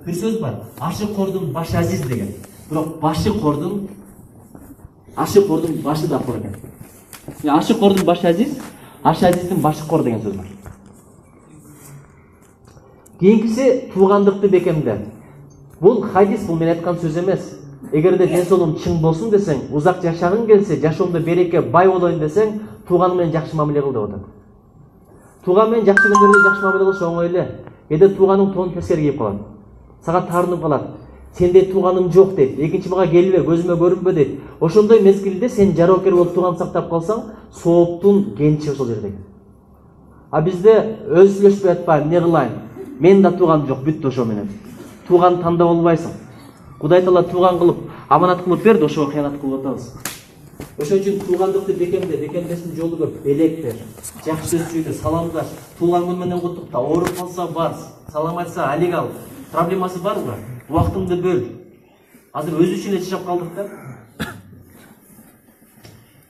Bir söz var. Aşı kordun başı aziz деген. Bırak başı kordun başı da kor eken. Aşı kordun başı aziz azиздин başı kor деген söz var. Kийинкиси туугандыкты бекемде. Бул хадис, бул мен айткан сөз эмес. Эгерде ден соолугум чың болсун десең, узак жашагың келсе, жашоомдо береке, бай болоюн десең, тууганың менен жакшы мамиле кыл деп атат. Тууган менен жакшы күндөрдө жакшы мамиле кылыш оңой эле. Кээде тууганың тоонун тескери кийип калат. Сага таарынып калат. Сенде тууганың жок дейт. Экинчи мага келбе, көзүмө көрүнбө дейт. Ошондой мезгилде сен жароокер болуп тууган сактап калсаң, сооптун кенчи ошол жерде. А бизде өзүлөшпөй атпайбы, эмне кылайын? Мен да тууган жок, бүттү ошо менен. Тууган тандап албайсың. Кудай Таала тууган кылып, аманат кылып берди, ошого кыянат кылып атабыз. Ошон үчүн туугандыкты бекемдештин жолу көп. Белек бер, жакшы сөз сүйлө, саламдаш, тууган күн менен куттукта, ооруп калса бар, салам айтса алик ал. Проблемасы барбы? Убактыңды бөл. Азыр өзү үчүн эле жашап калдык да.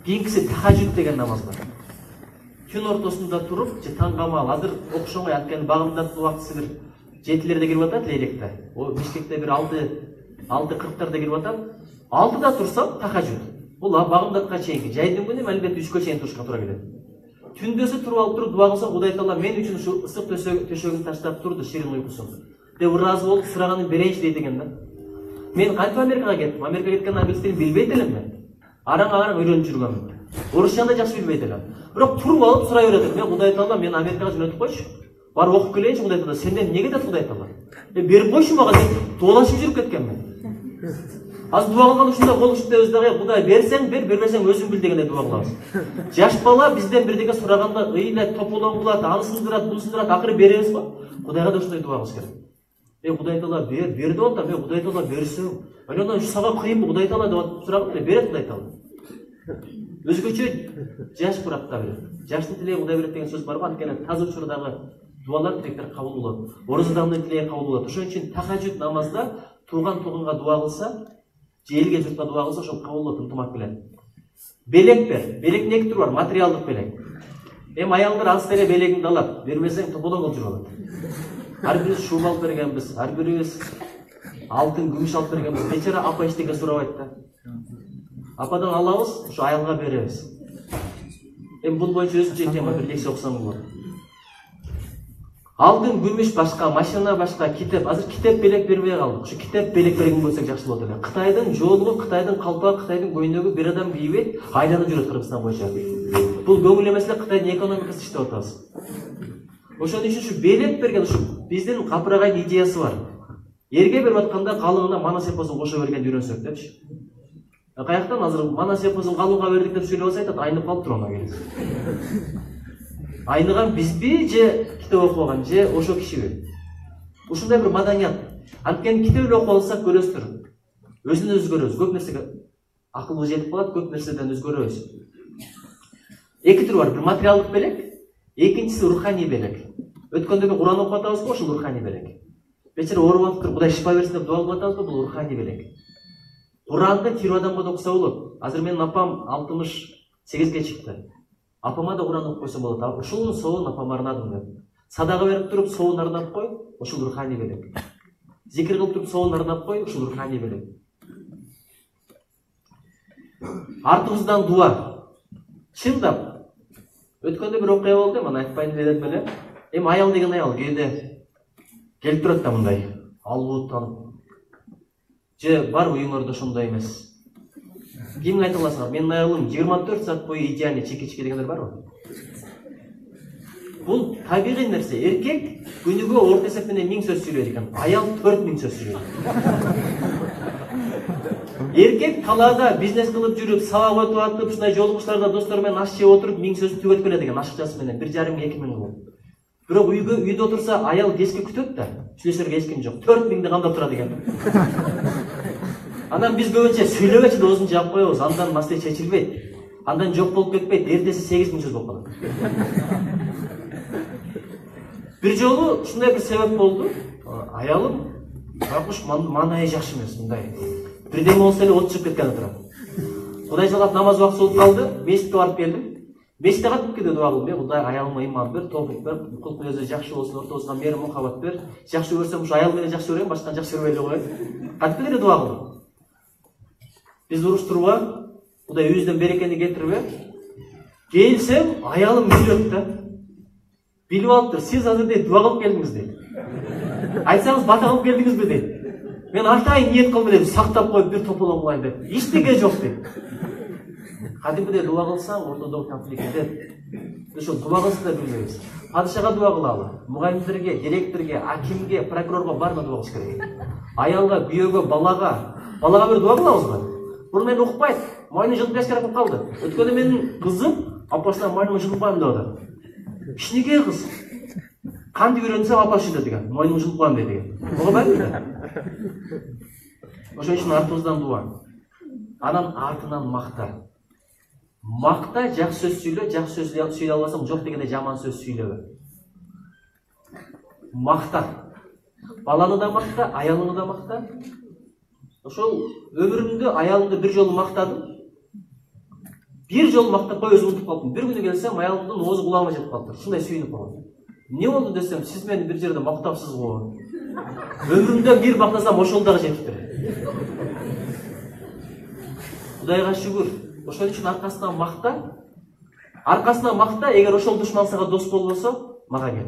Кийинкиси тахажжуд деген намаз бар. Күн ортосунда туруп, же таң камал, азыр окуш оңой, анткени багымдат убактысы бир 7-лерде кирип атат лейлекте. О Бишкекте бир 6:40-тарда кирип атат. 6-да турсам тахажжуд. Бул багымдатка чейинки. Жайдын күнү албетте 3-кө чейин турушка туура келет. Түндөсү туруп алып туруп дуа кылсам, Кудай Таала мен үчүн ушу ысык төшөгүн таштап турду, ширин уйкусун. Деп ыраазы болуп сураганын берейинчи дейт экен да. Мен кантип Америкага кеттим? Америкага кеткен англис тилин билбейт элем мен. Араң үйрөнүп жүргөмүн. Орусчаны да жакшы билбейт элем. Бирок туруп алып сурай берет. Мен Кудай Таала, мен Америкага жөнөтүп койчу. Бар окуп келейинчи Кудай Таала. Сенден эмне кетет Кудай Таала? Берип койчу мага деп доолашып жүрүп кеткенмин. Азыр дуа кылган ушундай болуш дебиз дагы, Кудай берсең бер, бербесең өзүң бил дегенде дуа кылабыз. Жаш бала бизден бирдеге сураганда ыйлайт, тополоң кылат, аны сындырат, буну сындырат, акыры беребиз го. Кудайга да ушундай дуа кылыш керек. Кудай Таала бер деп атам, Кудай Таала берсең. Анан сага кыйынбы Кудай Таала деп сураган, берет Кудай Таала. Өзгөчө жаш буракта берет. Жаштын тилеги Кудай берет деген сөз бар го, анткени таза учурдагы дуалар тилектер кабыл болот. Оразадагы тилеги кабыл болот. Ошон үчүн тахажжуд намазда туган-туганга дуа кылса, же элге журтка дуа кылса, ошол кабыл болот, ынтымак билет. Белек бер. Белектин эки түрү бар, материалдык белек. Аялдар аз эле белегиңди алат, бербесең тополоң кылып жүрүп алат. Ар бирибиз шуба алып бергенбиз, ар бирибиз алтын, күмүш алып бергенбиз. Бечара апа эчтеке сурабайт да. Ападан алабыз, ошо аялга беребиз. Бул боюнча өзүнчө тема бир лекция окусам болот. Алтын, күмүш башка, машина башка, китеп. Азыр китеп белек бербей калдык. Ошо китеп белек берген болсок жакшы болот эле. Кытайдын жоолугу, Кытайдын калпагы, Кытайдын көйнөгү бир адам кийбейт, айланып жүрөт Кыргызстан боюнча. Бул көңүл эмес эле, Кытайдын экономикасы иштеп атабыз. Ошон үчүн ушу белек берген, ушу биздин капырагай идеясы бар. Эрге берип атканда калыңына манас эпосун кошо бергенди үйрөнсөк депчи. Каяктан азыр манас эпосун калыңга бердик деп сүйлөп атса, айтат, айнып калыптыр ана келип. Айныган бизби же китеп окубаган же ошо кишиби? Ушундай бир маданият. Анткени китеп эле окуп алсак көрөсүздөр. Өзүн өзгөрөбүз. Көп нерсеге акылыбыз жетип калат, көп нерседен өзгөрөбүз. Эки түрү бар. Бир материалдык белек, экинчиси руханий белек. Өткөндө бир Куран окуп атабыз го, ошол руханий белек. Бечара ооруп атыптыр, Кудай шифа берсин деп дуа кылып атабыз го, бул руханий белек. Куранды тирүү адамга да окуса болот. Азыр менин апам 68ге чыкты. Апама да Куран окуп койсом болот. Ушунун соовун апама арнадым деп. Садага берип туруп соовун арнап кой, ошол руханий белек. Зикир кылып туруп соовун арнап кой, ошол руханий белек. Артыбыздан дуа. Чындап. Өткөндө бир окуя болду, мына айтпайын дедим эле. Аял деген аял кээде келип турат да мындай, албуттанып. Же бар уюңарда ошондой эмес. Кимге айта аласыңар? Менин аялым 24 саат бою идеальный чеки-чеки дегендер барбы? Бул табигый нерсе. Эркек күнүгө орто эсеп менен 1000 сөз сүйлөйт экен. Аял 4000 сөз сүйлөйт. Эркек талаада бизнес кылып жүрүп, сабак өтүп атып, ушундай жолугуштарда достор менен аш жеп отуруп 1000 сөздү түгөтүп келет экен ашыкчасы менен 1,5-2,000 кылып. Бирок үйдө отурса аял кечке күтөт да, сүйлөшөргө эч ким жок. 4000ди кандап турат экен. Андан биз көбүнчө сүйлөбөчү да оозун жаап коебуз, андан маселе чечилбейт. Андан жок болуп кетпейт, эртеси 8000 сөз болуп калат. Бир жолу ушундай бир себеп болду. Аялым Ракуш манайы жакшы эмес, мындай. Бирдеме болсо эле от чыгып кеткен турат. Кудай жалап намаз убакыты болуп калды, мешитке барып келдим. Мешітте катып келди дуа кылып, Кудай аялыма иман бер, тоокук бер, кул көзү жакшы болсун, ортобузга мээрим, мухаббат бер. Жакшы көрсөм, ушу аял менен жакшы көрөйүн, башканы жакшы көрбөй эле коеюн. Катып келди дуа кылып. Биз уруштурба, Кудай үйүбүздөн берекени кетирбе. Келсем, аялым күлөт да. Билип алыптыр, сиз азыр дейт дуа кылып келдиңиз дейт. Айтсаңыз бата кылып келдиңизби дейт. Мен атайын ниет кылып элем, сактап коюп бир тополоң кылайын деп. Эчтеке жок дейт. Кадимгидей дуа кылсаң, ортодогу конфликт кетет. Ошо дуа кылсын да билбейбиз. Падышага дуа кылалы, мугалимдерге, директорге, акимге, прокурорго баарына дуа кылыш керек. Аялга, күйөөгө, балага бир дуа кылабызбы? Буну мен укпайт. Мойну жылып жашкарап калды. Өткөндө менин кызым апасына мойнума жылпайм деп атат. Кичинекей кыз. Канды үйрөнсөм апасы да деген. Мойнума жылпайм деген. Угабайбы да? Ошон үчүн артыбыздан дуа. Анан артынан макта. Макта жакшы сөз сүйлө, жакшы сөз сүйлөй албасаң, жок дегенде жаман сөз сүйлөбө. Макта. Баланы да макта, аялыңды да макта. Ошол өмүрүмдө аялымды бир жолу мактадым. Бир жолу мактап кой өзүм унутуп калдым. Бир күнү келсем, аялымдын оозу кулагыма жетип калды. Ушундай сүйүнүп калдым. Не болду десем, сиз мени бир жерде мактапсыз го. Өмүрүмдө бир мактасам, ошол дагы жетиптир. Кудайга шүгүр. Ошол үчүн аркасынан макта, эгер ошол душман сага дос болбосо, мага кел.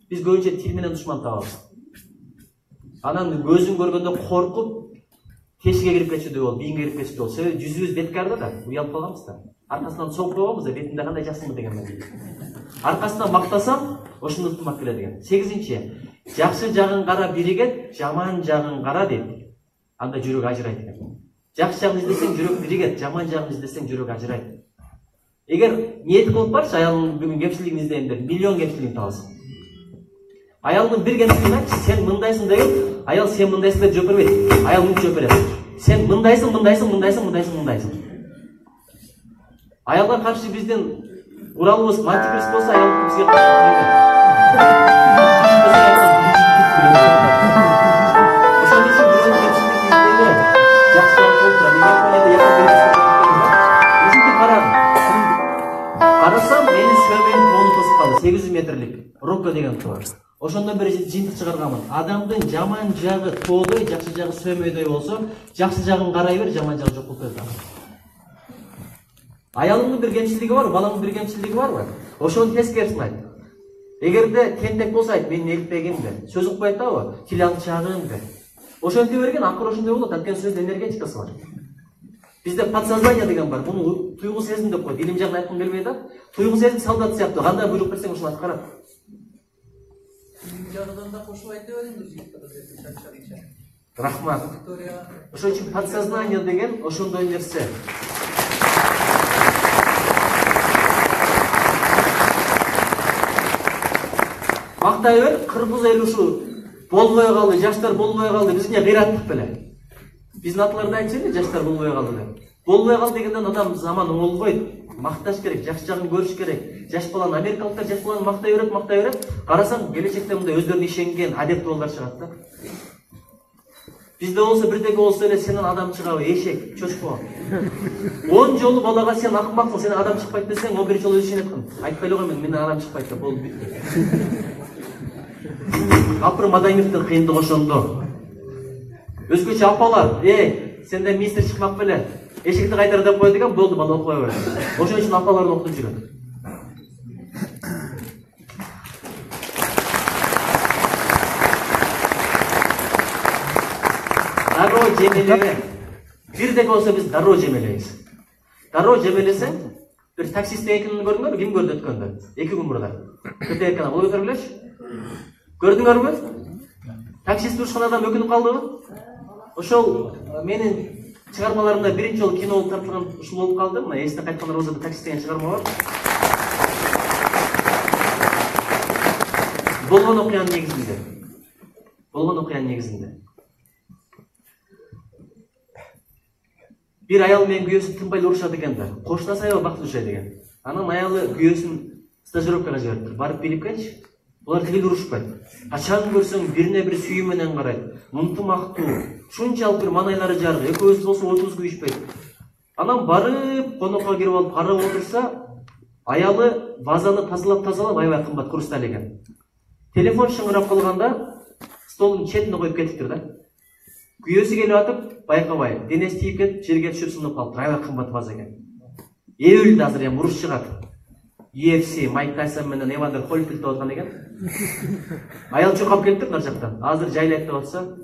Биз көбүнчө тил менен душман табабыз. Анан көзүн көргөндө коркуп, тешиге кирип кетчүдөй болуп, бийиңге кирип кетчүдөй болуп. Себеби жүзүбүз беткарда да, уялып калганбыз да. Аркасынан соғып койгонбуз да, бетинде кандай жаксыңбы деген менен. Аркасынан мактасам, ошону ынтымак келет экен. 8-чи, жакшы жагын кара биригет, жаман жагын кара дейт. Анда жүрөк ажырайт экен. Жакшы жагын издесең жүрөк биригет, жаман жагын издесең жүрөк ажырайт. Эгер ниет кылып барчы, аялыңдын бүгүн кемчилигин издейм деп, миллион кемчилигин табасың. Аялдын бир кемчилигин айтчы, сен мындайсың деген, аял сен мындайсың деп жооп бербейт. Аял мынтип жооп берет. Сен мындайсың. Аялга каршы биздин уралыбыз антикрист болсо, аялдын бизге каршы келет. Ошон үчүн бирөөнүн кемчилигин издебе. Жакшы болтура, мен Японияда карасам, менин сөмөйүм тону тосуп калды, 800 метрлик Рокко деген тоо. Ошондон бери жыйынтык чыгарганмын. Адамдын жаман жагы тоодой, жакшы жагы сөмөйдөй болсо, жакшы жагын карай бер, жаман жагы жок болуп кетет. Аялымдын бир кемчилиги бар, баламдын бир кемчилиги барбы? Ошонун тескерисин айт. Эгерде тентек болсо айт, менин элтпегим де. Сөз укпай атабы? Тил алчагым де. Ошентип берген, акыры ошондой болот, анткени сөздүн энергетикасы бар. Бизде подсознание деген бар. Муну туйгу сезим деп коет. Илим жагын айткым келбей да. Туйгу сезим солдат сыяктуу. Кандай буйрук берсең ошону аткарат. Жагынан да кошуп айтып бериңиз жигиттер. Рахмат. Ошон үчүн подсознание деген ошондой нерсе. Мактай бер, кыргыз эл ушу болбой калды, жаштар болбой калды, бизге кыйраттык беле. Биздин аталарда айтчу, жаштар болбой калды деп. Болбой калды дегенден адам заман оңолбойт. Макташ керек, жакшы жагын көрүш керек. Жаш баланы америкалыктар жаш баланы мактай берет. Карасаң, келечекте мындай өздөрүнө ишенген адепти балдар чыгат да. Бизде болсо бирдеги болсо эле сенен адам чыгабы, эшек, чочко. 10 жолу балага сен акмаксың, сенен адам чыкпайт десең, о бир жолу ишенет кын. Айтпай эле кой, менен адам чыкпайт деп болду бүтү. Капыр Мадаевдин кыйындыгы ошондо. Өзгөчө апалар, сенде мистер чыкмак беле. Эшикти кайтар деп кой деген, болду, бала окубай берет. Ошон үчүн апаларды окутуп жүрөт. Дароо жемелебе. Бирдеги болсо биз дароо жемелейбиз. Дароо жемелесең, бир таксист экенин көрдүңөрбү? Ким көрдү өткөндө? 2 күн мурда. Кете экени болуп өтөрүлөчү. Көрдүңөрбү? Таксист урушкан адам өкүнүп калдыбы? Ошол менин чыгармаларымда биринчи жолу кино болуп тартылган ушул болуп калды. Мына эсте кайткандар болсо таксист деген чыгарма бар. Болгон окуянын негизинде. Bir ayal менен күйөөсү тынбай урушат экен да. Коштаса аябай бактылуу жашайт экен. Анан аялы күйөөсүн стажировкага жиберипти. Барып билип келчи. Булар тигил урушпайт. Качан көрсөң бирине бир сүйүү менен карайт. Ынтымактуу. Шунчалык бир манайлары жарык. Экөөбүз болсо отубуз күйүшпөйт. Анан барып конокко кирип алып карап отурса, Аялы вазаны тазалап аябай кымбат хрусталь экен. Телефон шыңырап калганда столдун четине коюп кетиптир да. Күйөөсү келип атып, байкабай, денеси тийип кетип, жерге түшүп сынып калыптыр. Аябай кымбат ваза экен. Эбилди азыр эми уруш чыгат. UFC, Майк Тайсон менен Эвандер Холлифилд деп аткан экен. Аял чуркап келиптир нар жактан. Азыр жайлайт деп атса,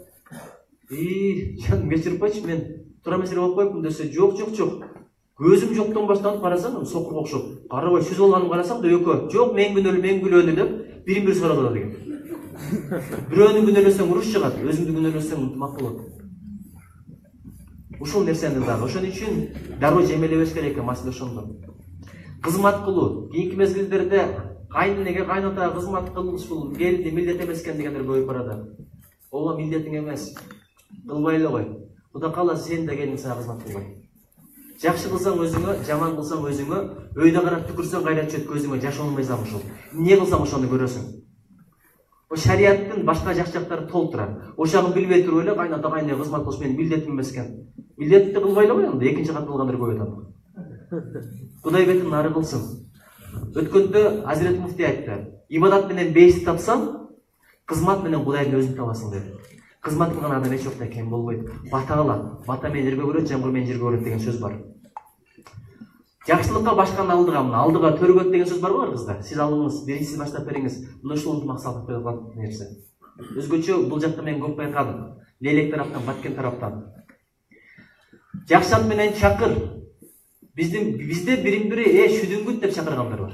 жаным кечирип койчу, мен туура маселе болуп коюпмун десе, жок. Көзүм жоктон баштап карасам, сокурга окшоп. Карабай сүз болгонун карасам да экөө, жок, мен күнөөлүү деп бирин-бири сурап экен. Бирөөнү күнөөлөсөң уруш чыгат, өзүңдү күнөөлөсөң ынтымак болот. Ушул нерсени дагы, ошон үчүн дароо жемелебеш керек экен, маселе ошондо. Кызмат кылуу, кийинки мезгилдерде кайненеге, кайнатага кызмат кылыш бул келди милдет эмес экен дегендер көбөйүп барат. Ооба милдетиң эмес. Кылбай эле кой. Кудай кааласа сен да келиң сага кызмат кылбай. Жакшы кылсаң өзүңө, жаман кылсаң өзүңө, өйдө карап түкүрсөң кайра түшөт көзүңө, жашоолмайсың ушул. Эмне кылсаң ошону көрөсүң. O шариаттын башка жак-жактары толуп турат. Ошагы билбей туруп эле кайната кайнеге кызмат кылыш менин милдетим эмес экен. Милдетти кылбай эле кой анда, экинчи кат кылгандар көп адам. Кудай бетин нары кылсын. Өткөндө Азирет Муфтий айтты. Ибадат менен бейсти тапсаң, кызмат менен Кудайдын өзүн табасың деди. Кызмат кылган адам эч жокта кем болбойт. Бата кылат. Бата менен жерге көрөт, жамгыр менен жерге көрөт деген сөз бар. Жакшылыкка башканы алдыга төргөт деген сөз бар го кыздар. Сиз алыңыз, биринчи баштап бериңиз. Мына ушул максат коюлган нерсе. Өзгөчө бул жакта мен көп байкадым. Лелек тараптан, Баткен тараптан. Жакшы ат менен чакыр. Бизде бирин-бири шүдүңгүт деп чакыргандар бар.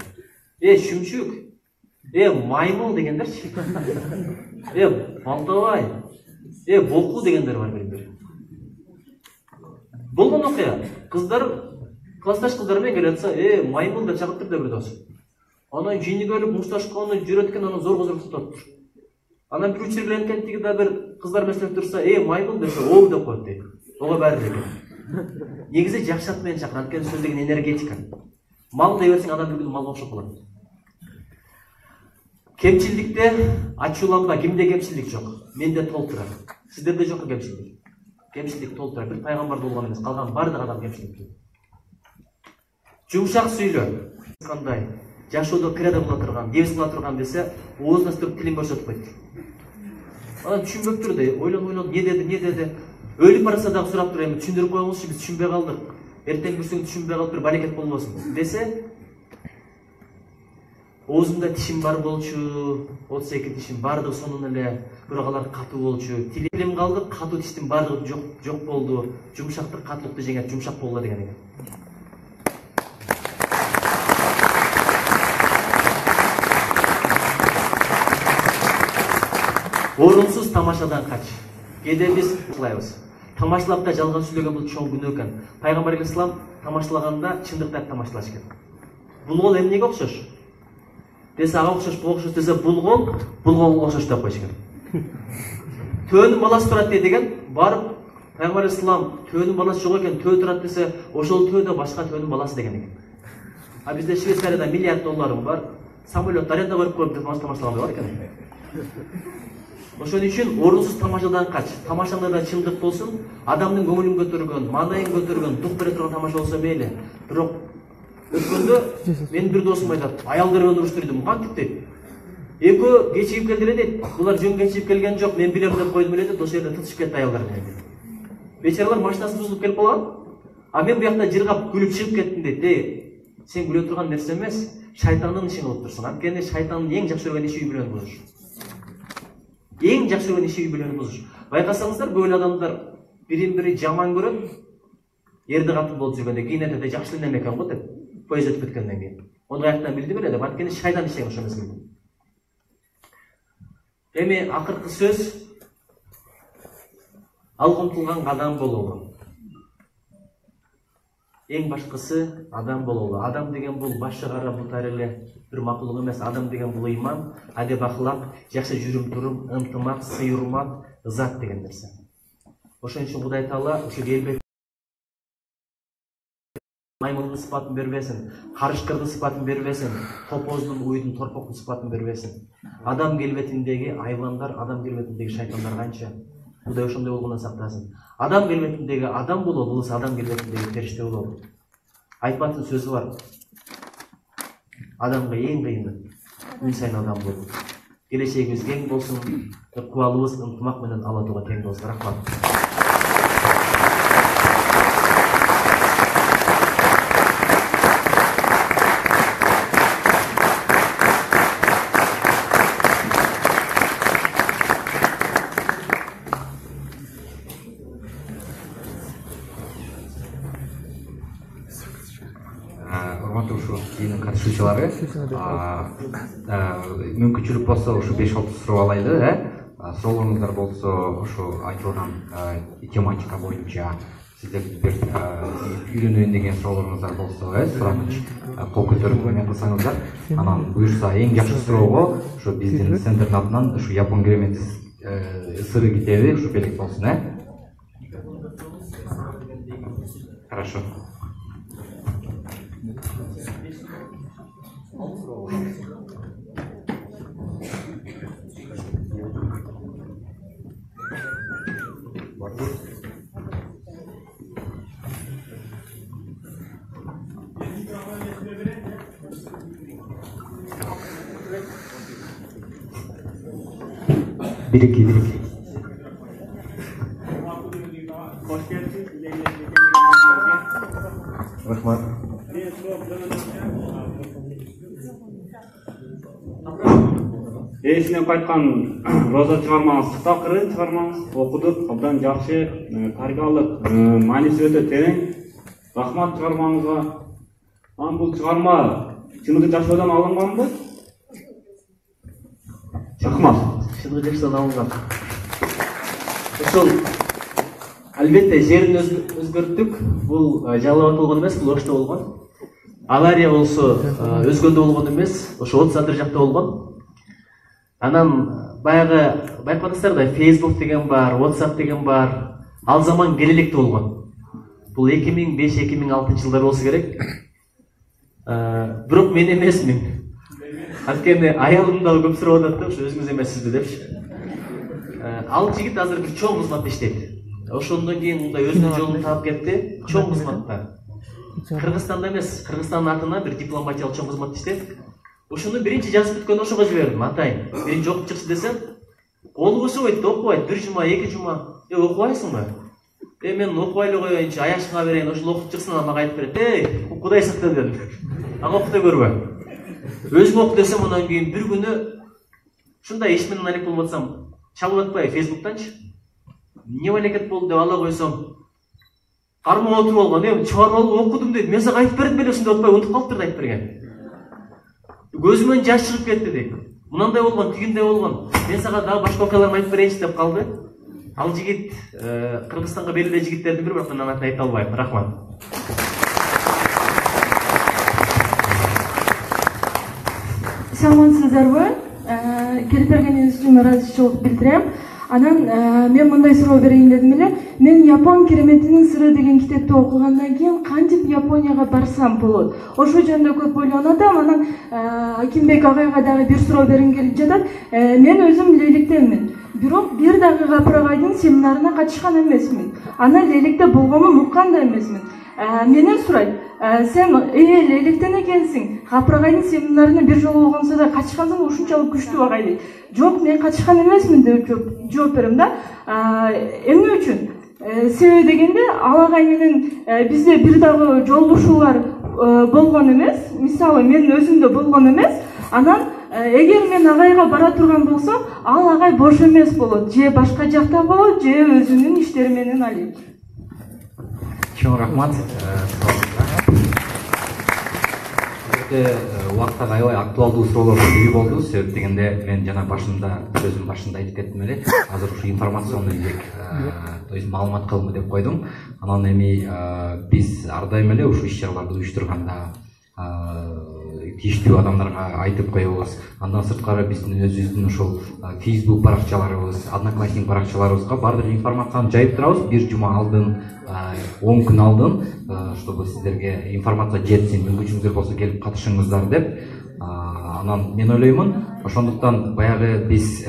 Шүмчүк. Маймыл дегендерчи. Балтабай. Болку дегендер бар бирин-бири. Болгон окуя. Кыздар классташ кыздар менен келатса, маймыл деп чакыртыр да бир дос. Анан жини келип мушташканы жүрөт экен, анан зор тутат. Анан бир учур келген тиги да бир кыздар меселеп турса, маймыл десе, оо деп коет дейт. Ого баары экен. Негизи жакшы ат менен чакыр, анткени сөз деген энергетика. Мал дей берсең адам бир күн малга окшоп калат. Кемчилдикте ачууланба, кимде кемчилдик жок? Менде толуп турат. Сиздерде жок кемчилдик. Кемчилдик толуп турат. Бир пайгамбар болгон эмес, калган бардык адам кемчиликтүү. Жумшак сүйлө. Кандай? Жашоодо кредо кыла турган, кебиз кыла турган десе, оозуна түшүп тилин көрсөтүп койт. Анан түшүнбөптүр да, ойлон, не деди? Өлүп барса дагы сурап туруп, эми түшүндүрүп коюңузчу, биз түшүнбөй калдык. Эртең бүрсүң түшүнбөй калып, бир барекет болбосун десе, оозумда тишим бар болчу, 32 тишим бардыгы сонун эле, бирок алар катуу болчу. Тилим калды, катуу тиштин бардыгы жок болду. Жумшактык катуулукту жеңет, жумшак болду деген экен. Орунсуз тамашадан кач. Кээде биз кылабыз. Тамашалап да жалган сүйлөгөн бул чоң күнөө экен. Пайгамбар алейхиссалам тамашалаганда чындыкты тамашалаш керек. Булгол эмнеге окшош? Десе ага окшош, буга окшош десе булголго окшош деп койуш керек. Төөнүн баласы турат деген барып Пайгамбар алейхиссалам төөнүн баласы жок экен, төө турат десе, ошол төөдө башка төөнүн баласы деген экен. А бизде Швейцарияда $1 миллиард бар. Самолет аренда барып коюп тамашалаганда бар экен. Ошон үчүн орунсуз тамашадан кач. Тамашаңда да чындык болсун, адамдын көңүлүн көтөргөн, маанайын көтөргөн, дух бере турган тамаша болсо мейли. Бирок өткөндө мен бир досум айтат, аялдар менен уруштурдум, кантип дейт. Экөө кечигип келди эле дейт. Булар жөн кечигип келген жок, мен билем деп койдум эле дейт, ошол жерде тытышып кетти аялдар менен. Бечаралар машинасы бузулуп келип калган. А мен буякта жыргап күлүп чыгып кеттим дейт. Сен күлө турган нерсе эмес, шайтандын ишин кылып турсуң. Анткени шайтандын эң жакшы көргөн иши үй бүлөнү бузуш. Эң жакшы көргөн иши үй бүлөнү бузуш. Байкасаңыздар, көп адамдар бирин-бири жаман көрөт. Эрди катын болуп жүргөндө кийин айтат, жакшы эле экен го деп. Поезд өтүп кеткенден кийин. Ону каяктан билдим эле деп, анткени шайтан иштеген ошол мезгилде. Эми акыркы сөз алга умтулган адам бололу. Эң башкысы адам бололу. Адам деген бул баш чыгара бутар эле бир макулук эмес. Адам деген бул ыйман, адеп ахлак, жакшы жүрүм турум, ынтымак, сый урмат, зат деген нерсе. Ошон үчүн Кудай Таала ошо келбет маймылдын сыпатын бербесин, карышкырдын сыпатын бербесин, топоздун, уйдун, торпоктун сыпатын бербесин. Адам келбетиндеги айвандар, адам келбетиндеги шайтандар канча? Кудай ошондой болгондон сактасын. Адам келбетиндеги адам болобу, булса адам келбетиндеги периште болобу. Айтпактын сөзү бар. адамға ең қиыны күн сайын адам болу. Келешегimiz кең болсын, ықпалыбыз ынтымақ менен Алла Тағала тең болсын. Рахмат. Урматтуу ушу жыйындын катышуучулары, мүмкүнчүлүк болсо ушу 5-6 суроо алайлы, суроолоруңуздар болсо ушу айтылган тематика боюнча сиздер бир үйрөнөйүн деген суроолоруңуздар болсо, сурагыч кол көтөрүп эме кылсаңыздар, анан буюрса эң жакшы суроого ушу биздин центрдин атынан ушу Япон керемети сыры китеби ушу белек болсун, Хорошо. Biriki. Rahmat. Есіне қайтқан роза шығармаңыз, тақырын шығармаңыз, оқыдық, абдан жақсы, тарихалық мәнісі өте терең. Рахмат шығармаңызға. Бұл шығарма шындығы жашаудан алынған ба? Рахмат. Шындығы жашаудан алынған. Ошол әлбетте жерін өзгөрттүк. Бұл жалауат болған емес, бұл Орышта болған. Авария болсо өзгөндө болгон эмес, ошо от сандыр жакта болгон. Анан баягы байкадыңыздар да Facebook деген бар, WhatsApp деген бар. Ал заман келелекте болгон. Бул 2005-2006 жылдар болсо керек. Бирок мен эмесмин. Анткени аялым да көп сурап атат да, ошо өзүңүз эмессизби депчи. Ал жигит азыр бир чоң кызматта иштейт. Ошондон кийин мындай өзүнүн жолун таап кетти, чоң кызматта. Кыргызстанда эмес, Кыргызстандын атынан бир дипломатиялык чоң кызматта иштейт. Ошону биринчи жазып бүткөндө ошого жибердим, атайын. Биринчи окуп чыкчы десем, колу бошобойт, окубайт, 1 жума, 2 жума. Окубайсыңбы? Мен окубай эле коеюнчу, аяшыңа берейин, ошол окуп чыксын, анан мага айтып берет. Кудай сакта дедим. Ага окуп да көрбө. Өзүм окуп десем, андан кийин бир күнү ушундай иш менен алек болуп атсам, чалып атпай Facebooктанчы. Не алекет болду деп ала койсом, кармоо отуруп алган, чыгарып алып окудум дейт. Мен сага айтып бердим эле, ушундай отпай унутуп калыптыр айтып берген. Көзүмөн жаш чыгып кетти дейт. Мынандай болгон, тигиндей болгон. Мен сага дагы башка окуяларды айтып берейинчи деп калды. Ал жигит Кыргызстанга белгилүү жигиттердин бири, бирок мен аны айта албайм. Рахмат. Саламатсыздарбы? Келип бергениңиз үчүн ыраазычылык билдирем. Анан мен мындай суроо берейин дедим эле. Мен Япон кереметинин сыры деген китепти окугандан кийин кантип Японияга барсам болот? Ошол жөнүндө көп ойлонуп атам. Анан Акимбек агайга дагы бир суроо бергим келип жатат. Мен өзүм Лейликтенмин. Бирок бир дагы Гапыр агайдын семинарына катышкан эмесмин. Аны Лейликте болгонун уккан да эмесмин. Менен сурайт, сен Лейликтен экенсиң, Гапыр агайдын семинарына бир жолу болгонсо да катышкансың, ушунчалык күчтүү агай дейт. Жок, мен катышкан эмесмин деп жооп берем да. Эмне үчүн? Себеби дегенде, ал агай менен бизде бир дагы жолдошуулар болгон эмес. Мисалы, мен өзүмдө болгон эмес. Анан эгер мен агайга бара турган болсом, ал агай бош эмес болот. Же башка жакта болот, же өзүнүн иштери менен алек. Чоң рахмат. Убактта аябай актуалдуу суроолордун бири болду. Себеп дегенде мен жана сөзүм башында айтып кеттим эле. Азыр ушу информационный век, то есть маалымат кылымы деп койдум. Анан эми биз ар дайым эле ушу иш-чараларды уюштурганда тийиштүү адамдарга айтып коебуз. Андан сырткары биздин өзүбүздүн ушул Facebook баракчаларыбыз, Одноклассник баракчаларыбызга баардык информацияны жайып турабыз. 1 жума алдын, 10 күн алдын, чтобы сиздерге информация жетсин, мүмкүнчүлүгүңүздөр болсо келип катышыңыздар деп. Анан мен ойлоймун, ошондуктан баягы биз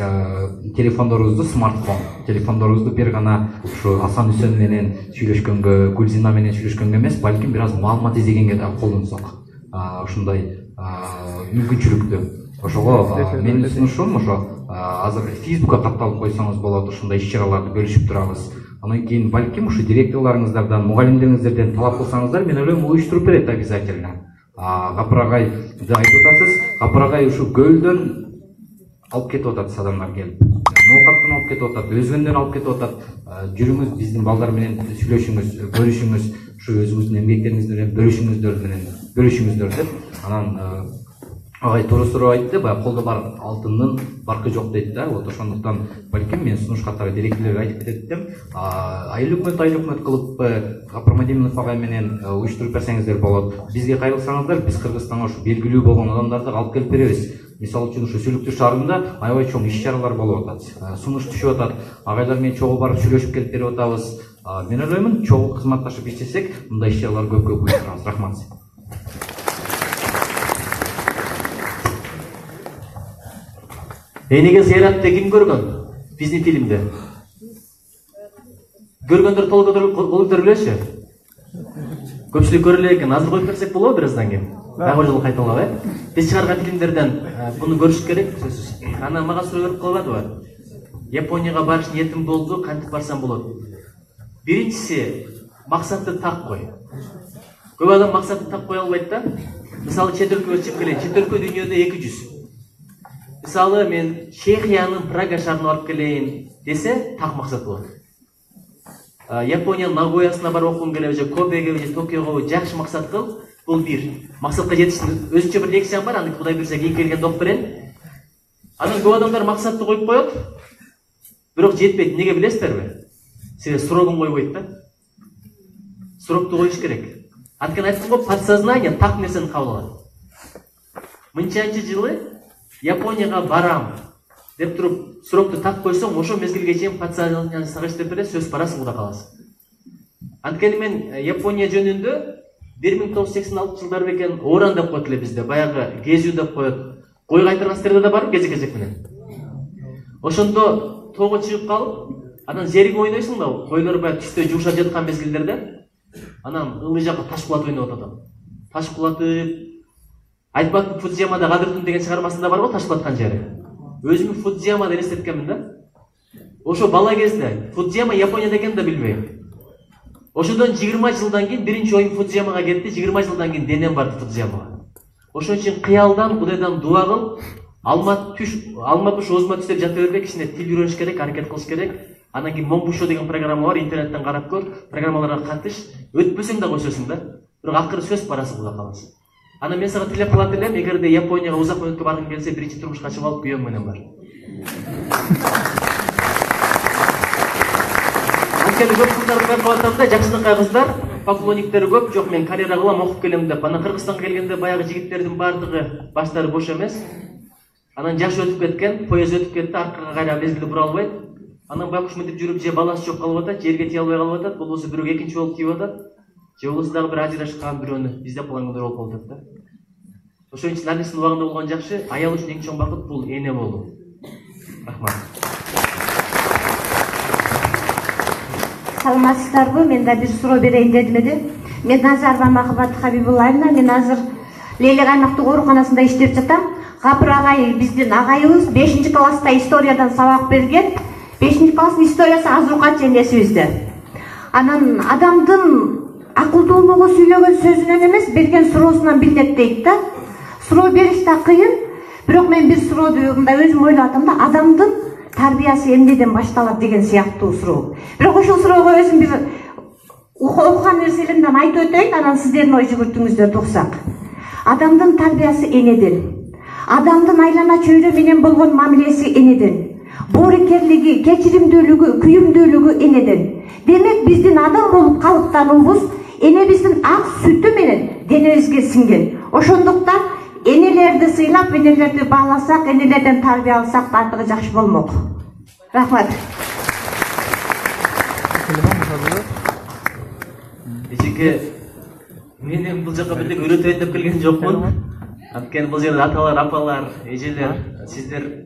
телефондорубузду, смартфон телефондорубузду бир гана ушу Асан Үсөн менен сүйлөшкөнгө, Гүлзина менен сүйлөшкөнгө эмес, балким бир аз маалымат издегенге да колдонсок. Ушундай мүмкүнчүлүктү. Ошого менин сунушум ошо азыр Facebook'ка катталып койсоңуз болот, ушундай иш-чараларды бөлүшүп турабыз. Андан кийин балким ушу директорлоруңуздардан, мугалимдериңиздерден талап кылсаңыздар, мен ойлойм уюштуруп берет обязательно. Гапыр агайды айтып атасыз, Гапыр агай ушу көлдөн алып кетип атат адамдар келип. Ноокаттан алып кетип атат, өзгөндөн алып кетип атат. Жүрүңүз, биздин балдар менен сүйлөшүңүз, бөлүшүңүз, ушу өзүңүздүн эмгектериңиз менен бөлүшүңүздөр деп. Анан агай туура айтты, баягы колдо бар алтындын баркы жок дейт да. Вот ошондуктан балким мен сунуш катары директорлорго айтып кетем. Айыл өкмөт кылып Гапыр Мадимов агай менен уюштуруп берсеңиздер болот. Бизге кайрылсаңыздар, биз Кыргызстанга ушу белгилүү болгон адамдарды алып келип беребиз. Мисалы үчүн ушу Сүлүктү шаарында аябай чоң иш-чаралар болуп атат. Сунуш түшүп атат. Агайлар менен чогуу барып сүйлөшүп келип берип атабыз. Мен ойлоймун, чогуу кызматташып иштесек, мындай иш-чаралар көп уюштурабыз. Рахмат. Эниге зыяратты ким көргөн? Биздин фильмде. Көргөндөр кол көтөрүлөчү. Көпчүлүк көрө элек экен. Азыр коюп берсек болобу бираздан кийин? Дагы бир жолу кайталап, Биз чыгарган фильмдерден буну көрүш керек, сөзсүз. Анан мага суроо берип калбадыбы? Японияга барыш ниетим болду, кантип барсам болот? Биринчиси, максатты так кой. Көп адам максатты так кое албайт да. Мисалы, чет өлкөгө чыгып келейин. Чет өлкө дүйнөдө 200. Мисалы, мен Чехиянын Прага шаарына барып келейин десе, так максат болот. Япониянын Нагоясына барып окугум келеби же Кобеге же Токиого жакшы максат кыл. Бул бир. Максатка жетиштин өзүнчө бир лекциям бар, аны Кудай берсе кийин келгенде окуп берем. Анан көп адамдар максатты коюп коет, бирок жетпейт. Неге билесиздерби? Себеби срогун койбойт да. Срокду коюш керек. Анткени айттым го, подсознание так нерсени кабыл алат. Мынчанчы жылы Японияга барам деп туруп срокты так койсоң, ошо мезгилге чейин подсознание сагыштырып берет, сөз барасың, куда каласың. Анткени мен Япония жөнүндө 1986 жылдар бекен Оран деп коет эле бизде, баягы Кезүү деп коет. Кой кайтырган стерде да бар, кезек менен. Ошондо тоого чыгып калып, анан жериңе ойнойсуң да, койлор баягы түштө жуушап жаткан мезгилдерде, анан ылдый жакка таш кулатып ойноп атат. Таш кулатып, айтпак Фудзиямада Кадыртун деген чыгармасында бар го таш кулаткан жери. Өзүмү Фудзиямада элестеткенмин да. Ошо бала кезде Фудзияма Японияда экенин да билбейм. Ошодон 20 жылдан кийин биринчи оюм Фудзиямага кетти, 20 жылдан кийин денем барды Фудзиямага. Ошон үчүн кыялдан, Кудайдан дуа кылып, алма туш оозума түз деп жата бербей, кичине тил үйрөнүш керек, аракет кылыш керек. Анан кийин Момбушо деген программа бар, интернеттен карап көр, программаларга катыш, өтпөсөң да койсосуң да. Бирок акыры сөз барасың, куда каласың. Анан мен сага тилеп калат элем, эгерде Японияга узак мөөнөткө баргың келсе, биринчи турмушка чыгып алып күйөөң менен бар. Анткени көп кыздарды байкап атам да, жакшынакай кыздар, поклонниктери көп, жок мен карьера кылам, окуп келем деп. Анан Кыргызстанга келгенде баягы жигиттердин баардыгы баштары бош эмес. Анан жаш өтүп кеткен, поезд өтүп кетти, аркага кайра мезгили бура албайт. Анан байкуш мынтип жүрүп, же баласы жок калып атат, жерге тие албай калып атат, болбосо бирөө экинчи болуп тийип атат. Же болбосо дагы бир ажырашкан бирөөнү издеп калган күндөр болуп калып атат да. Ошон үчүн Наргиздин убагында болгон жакшы, аял үчүн эң чоң бакыт бул эне болуу. Рахмат. Саламатсыздарбы? Мен да бир суроо берейин дедим эле. Мен Назарова Махабат Хабибуллаевна, мен азыр Лейлек аймактык ооруканасында иштеп жатам. Гапыр агай биздин агайыбыз 5-класста историядан сабак берген. 5-класстын историясы азыркат энесибизде. Анан адамдын акылдуулугу сүйлөгөн сөзүнөн эмес, берген суроосунан билинет дейт да. Суроо бериш да кыйын, бирок мен бир суроону мындай өзүм ойлоп атам да, адамдын тарбиясы эмнеден башталат деген сыяктуу суроо. Бирок ошол суроого өзүм бир окуган нерселеримден айтып өтөйүн, анан сиздердин ой жүгүртүүңүздөрдү уксак. Адамдын тарбиясы энеден. Адамдын айлана чөйрө менен болгон мамилеси энеден. Боорукерлиги, кечиримдүүлүгү, күйүмдүүлүгү энеден. Демек биздин адам болуп калыптануубуз энебиздин ак сүтү менен денебизге сиңген. Ошондуктан энелерди сыйлап, энелерди бааласак, энелерден тарбия алсак бардыгы жакшы болмок. Рахмат. Эчеке, мен бул жака бирдек үйрөтөйүн деп келген жокмун. Анткени бул жерде аталар, апалар, эжелер, сиздер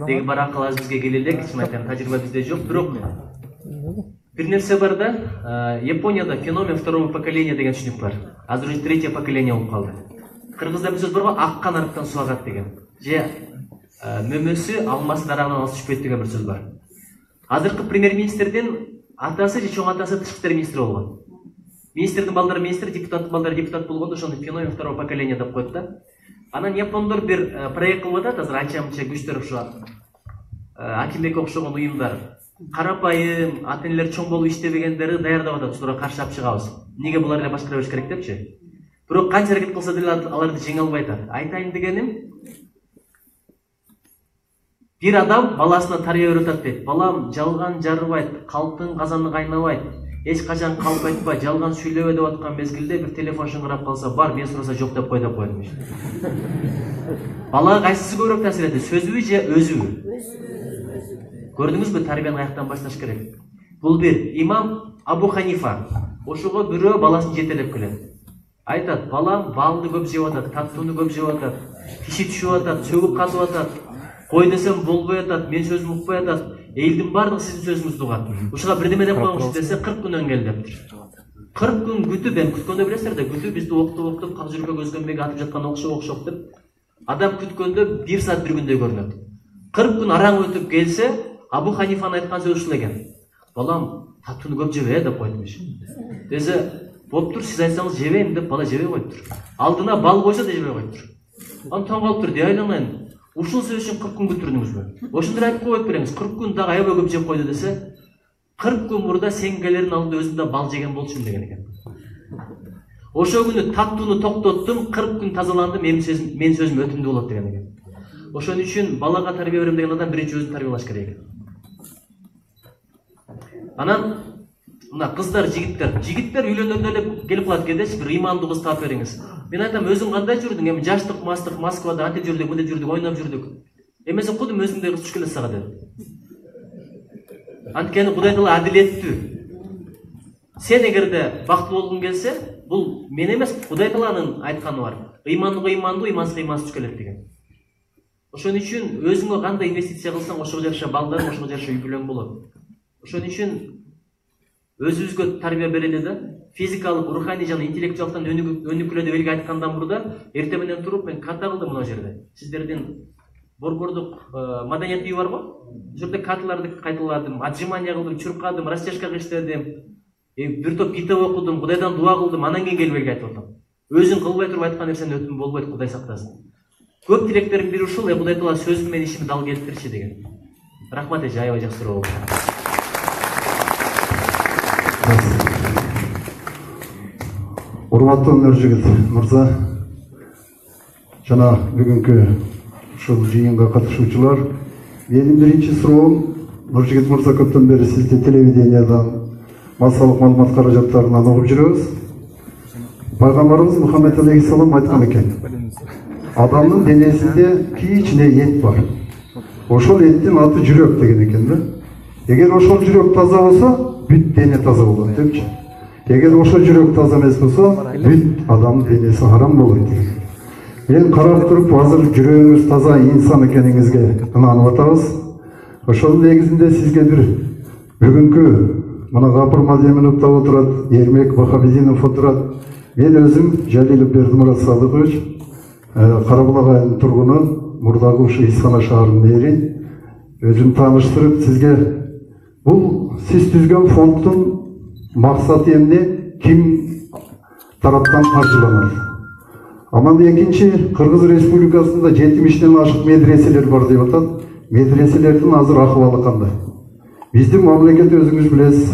деги бар акыл бизге келе элек, чын айтайын, тажрыйба бизде жок, бирок бир нерсе бар да, Японияда феномен второго поколения деген түшүнүк бар. Азыр уже третье поколение болуп калды. кыргызда бир сөз бар го, аккан арыктан суу агат деген. Же мөмөсү алмасы дарагынан алып түшпөйт деген бир сөз бар. Азыркы премьер-министрдин атасы же чоң атасы тышкы иштер министри болгон. Министрдин балдары министр, депутаттын балдары депутат болгондо ошону феномен второго поколения деп коет да. Анан япондор бир проект кылып атат, азыр анча-мынча күчтөр ошо Акимбекке окшогон уюмдар. Карапайым, ата-энелер чоң болуп иштебегендерди даярдап атат, ушуларга каршы алып чыгабыз. Эмнеге булар эле башкара бериш керек депчи. Бирок канча аракет кылса деле аларды жеңе албай атат. Айтайын дегеним, бир адам баласына тарбия берип атат дейт. Балам, жалган жарыбайт, калктын казаны кайнабайт, эч качан калп айтпа, жалган сүйлөбө деп аткан мезгилде бир телефон шыңгырап калса, бар, мен сураса жок деп кой деп коет. Балага кайсысы көбүрөөк таасир этет, сөзүбү же өзүбү? Көрдүңүзбү, тарбияны каяктан башташ керек? Бул бир имам Абу Ханифа. Ошого бирөө баласын жетелеп келет. Айтат, балам балды көп жеп атат, таттууну көп жеп атат, киши түшүп атат, сөгүп казып атат, кой десем болбой атат, мен сөзүмдү укпай атат, элдин баардыгы сиздин сөзүңүздү угат. Ушуга бирдеме деп коюңуз десе 40 күн өңгел дептир. 40 күн күтүп, эми күткөндө билесиздер да, күтүп бизди октуп как жүркө көзгөнбеги атып жаткан окшоп деп. Адам күткөндө 1 саат 1 күндөй көрүнөт. 40 күн араң өтүп келсе, Абу Ханифанын айткан сөзү ушул экен. Балам, таттууну көп жебе деп койтмуш. Десе, боптур, сиз айтсаңыз жебейм деп бала жебей коюптур. Алдына бал койсо да жебей коюптур. Аны таң калыптыр, дей айланайын. Ушул сөз үчүн 40 күн күттүрдүңүзбү? Ошондой айтып коюп береңиз. 40 күн дагы аябай көп жеп койду десе, 40 күн мурда сеңгелердин алдында өзүм да бал жеген болчумун деген экен. Ошол күнү таттууну токтоттум, 40 күн тазаландым, менин сөзүм өтүмдүү болот деген экен. Ошон үчүн балага тарбия берем деген адам биринчи өзүн тарбиялаш керек экен. Анан мына кыздар, жигиттер үйлөнгөндө эле келип калат кедечи, бир ыймандуу кыз таап бериңиз. Мен айтам, өзүң кандай жүрдүң? Эми жаштык, мастык, Москвада антип жүрдүк, мынтип жүрдүк, ойноп жүрдүк. Эмесе кудум өзүңдөй кыз түшүп келет сага деп. Анткени Кудай Таала адилеттүү. Сен эгерде бактылуу болгуң келсе, бул мен эмес, Кудай Тааланын айтканы бар. Ыймандууга ыймандуу, ыймансызга ыймансыз түшүп келет деген. Ошон үчүн өзүңө кандай инвестиция кылсаң, ошого жараша балдар, ошого жараша үй бүлөң болот. Ошон үчүн өзүбүзгө тарбия берели да, физикалык, руханий жана интеллектуалдан өнүкүлө деп элге айткандан мурда эртең менен туруп мен карта кылдым мына жерде. Сиздердин борбордук маданият үйү бар го? Бул жерде карталарды кайталадым, отжимания кылдым, чуркадым, растяжка иштедим. Бир топ китеп окудум, Кудайдан дуа кылдым, анан кийин келип элге айтып атам. Өзүң кылбай туруп айткан нерсени өтүм болбойт, Кудай сактасын. Көп тилектерим бири ушул, Кудай Таала сөзүм менен ишимди дал келтирчи деген. Рахмат эже, аябай жакшы суроо болду. Урматтуу Нуржигит мырза, жана бүгүнкү ушул жыйынга катышуучулар, менин биринчи суроом, Нуржигит мырза көптөн бери сизди телевидениядан массалык маалымат каражаттарынан угуп жүрөбүз. Пайгамбарыбыз Мухаммед алейхиссалам айткан экен, адамдын денесинде кичине эт бар. Ошол эттин аты жүрөк деген экен да. Эгер ошол жүрөк таза болсо, бүт дене таза болот депчи. Эгер ошол жүрөк таза эмес болсо, бүт адамдын денеси харам болот. Мен карап туруп, азыр жүрөгүңүз таза инсан экениңизге ынанып атабыз. Ошонун негизинде сизге бир бүгүнкү мына Гапыр Мадеминов да отурат, Эрмек Бахабединов отурат. Мен өзүм Жалилов Бердимурат Садыкович, Карабулак айылынын тургуну, мурдагы ушу Исхана шаарынын мэри. Өзүм тааныштырып сизге, бул сиз түзгөн фонддун максаты эмне, ким тараптан каржыланат? Анан экинчи, Кыргыз Республикасында 70ден ашык медреселер бар деп атат. Медреселердин азыр акыбалы кандай? Биздин мамлекет өзүңүз билесиз,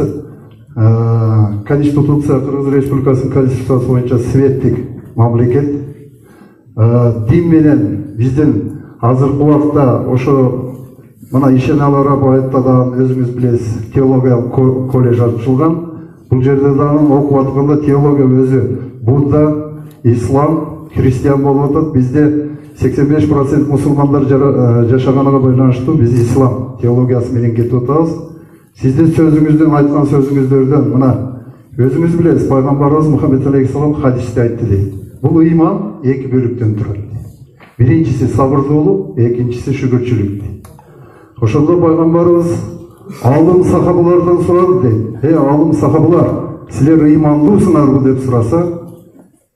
Конституция, Кыргыз Республикасынын Конституциясы боюнча светтик мамлекет. Дин менен биздин азыркы убакта ошо мына Ишеналы Арапов айткан, өзүңүз билесиз, теологиялык колледж ачылган. Бул жерде дагы окуп атканда теология өзү Будда, ислам, христиан болуп атат. Бизде 85% мусулмандар жашаганына байланыштуу биз ислам теологиясы менен кетип атабыз. Сиздин сөзүңүздөн, айткан сөзүңүздөрдөн мына өзүңүз билесиз, пайгамбарыбыз Мухаммед алейхиссалам хадисте айтты дейт. Бул ыйман эки бөлүктөн турат. Биринчиси сабырдуулук, экинчиси шүгүрчүлүк дейт. Ошондо пайгамбарыбыз алым сахабалардан сурады дейт. Алым сахабалар, силер ыймандуусуңарбы деп сураса,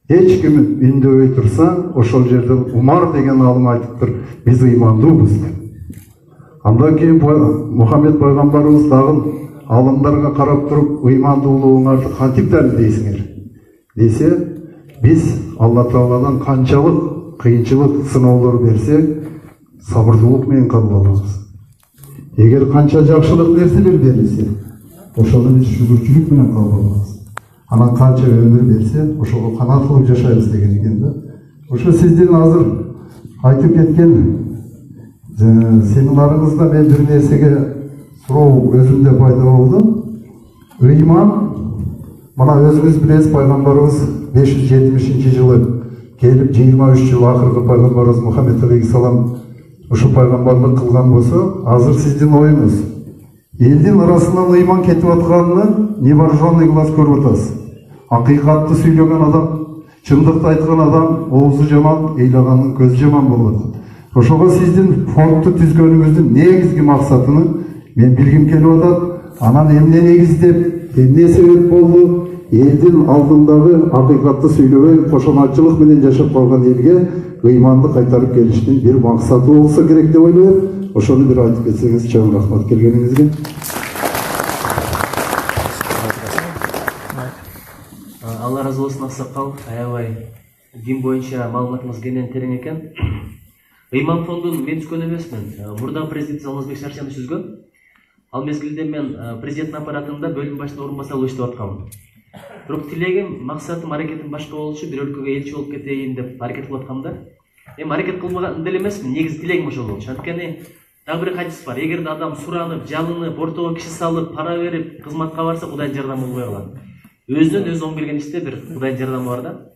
эч ким үндөбөй турса, ошол жерден Умар деген алым айтыптыр, биз ыймандуубуз деп. Андан кийин Мухаммед пайгамбарыбыз дагы алымдарга карап туруп, ыймандуулугуңарды кантип далилдейсиңер десе, биз Алла Тааладан канчалык кыйынчылык, сыноолор берсе, сабырдуулук менен кабыл алабыз. Эгер канча жакшылык нерселер берилсе, ошону биз шүгүрчүлүк менен кабыл алабыз. Анан канча өмүр берсе, ошого канаат кылып жашайбыз деген экен да. Ошо сиздин азыр айтып кеткен семинарыңызда мен бир нерсеге суроо өзүмдө пайда болду. Ыйман, мына өзүңүз билесиз, пайгамбарыбыз 570-жылы келип 23 жыл акыркы пайгамбарыбыз Мухаммед алейхиссалам ушу пайгамбарлык кылган болсо, азыр сиздин оюңуз элдин арасынан ыйман кетип атканын невооруженный глаз көрүп атасыз. Акыйкатты сүйлөгөн адам, чындыкты айткан адам оозу жаман, ыйлагандын көзү жаман болуп атат. Ошого сиздин фондду түзгөнүңүздүн негизги максатын мен билгим келип атат. Анан эмне негиздеп, эмне себеп болду? Элдин алдындагы акыйкатты сүйлөбөй, кошоматчылык менен жашап калган элге ыйманды кайтарып келиштин бир максаты болсо керек деп ойлойм. Ошону бир айтып кетсеңиз, чоң рахмат келгениңизге. Алла разы болсын, аксакал. Аябай дин боюнча маалыматыңыз кенен терең экен. Ыйман фондун мен түзгөн эмесмин. Мурдагы президент Алмазбек Шаршенов түзгөн. Ал мезгилде мен президент аппаратында бөлүм башчысынын орун басары болуп иштеп атканмын. Бирок тилегим, максатым, аракетим башка болчу, бир өлкөгө элчи болуп кетейин деп аракет кылып аткамда. Эми аракет кылбаган деле эмесмин, негизи тилегим ошол болчу. Анткени дагы бир хадис бар. Эгерде адам суранып, жалынып, ортого киши салып, пара берип, кызматка барса, Кудайдын жардамы болбой калат. Өзүнөн өзү оң келген иште бир Кудайдын жардамы бар да.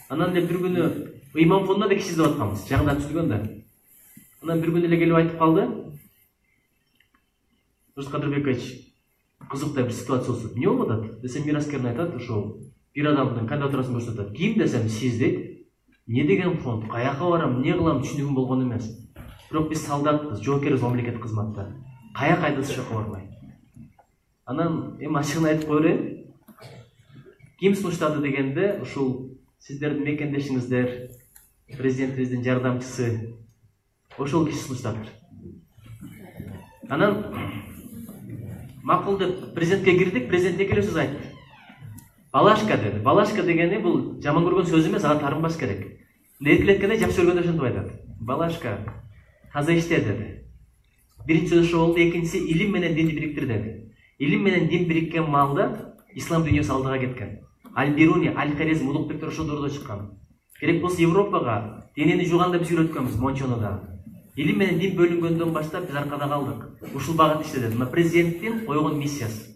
Анан эле бир күнү ыйман фондуна да киши издеп атканбыз, жаңыдан түзүлгөн да. Анан бир күнү эле келип айтып калды. Нурсултан Кадырбекович, кызыктай бир ситуация болсо, эмне болуп атат? Десем, мираскерин айтат, ошол бир адамдын кандидатурасын көрсөтөт. Ким десем, сиз дейт. Не деген фонд? Каяка барам, эмне кылам, түшүнүгүм болгон эмес. Бирок биз солдатпыз, жоокербиз мамлекеттик кызматта. Каяка айдас жака бармай. Анан эми ачыгын айтып кое берейин. Ким сунуштады дегенде, ушул сиздердин мекендешиңиздер, президентибиздин жардамчысы, ошол киши сунуштадыр. Анан макул деп президентке кирдик, президент эки эле сөз айтты. Балашка деди. Балашка дегени бул жаман көргөн сөз эмес, ага тарынбаш керек. Эркелеткенде жакшы көргөндө ошентип айтат. Балашка, таза иште деди. Биринчи сөз ошол болду, экинчиси илим менен динди бириктир деди. Илим менен дин бириккен маалда ислам дүйнөсү алдыга кеткен. Аль-Бируни, Аль-Харизм, Улукбектер ошол дордо чыккан. Керек болсо Европага денени жууганда биз үйрөткөнбүз, мончону да. Илим менен дин бөлүнгөндөн баштап биз аркада калдык. Ушул багат иштедик. Мына президенттин койгон миссиясы.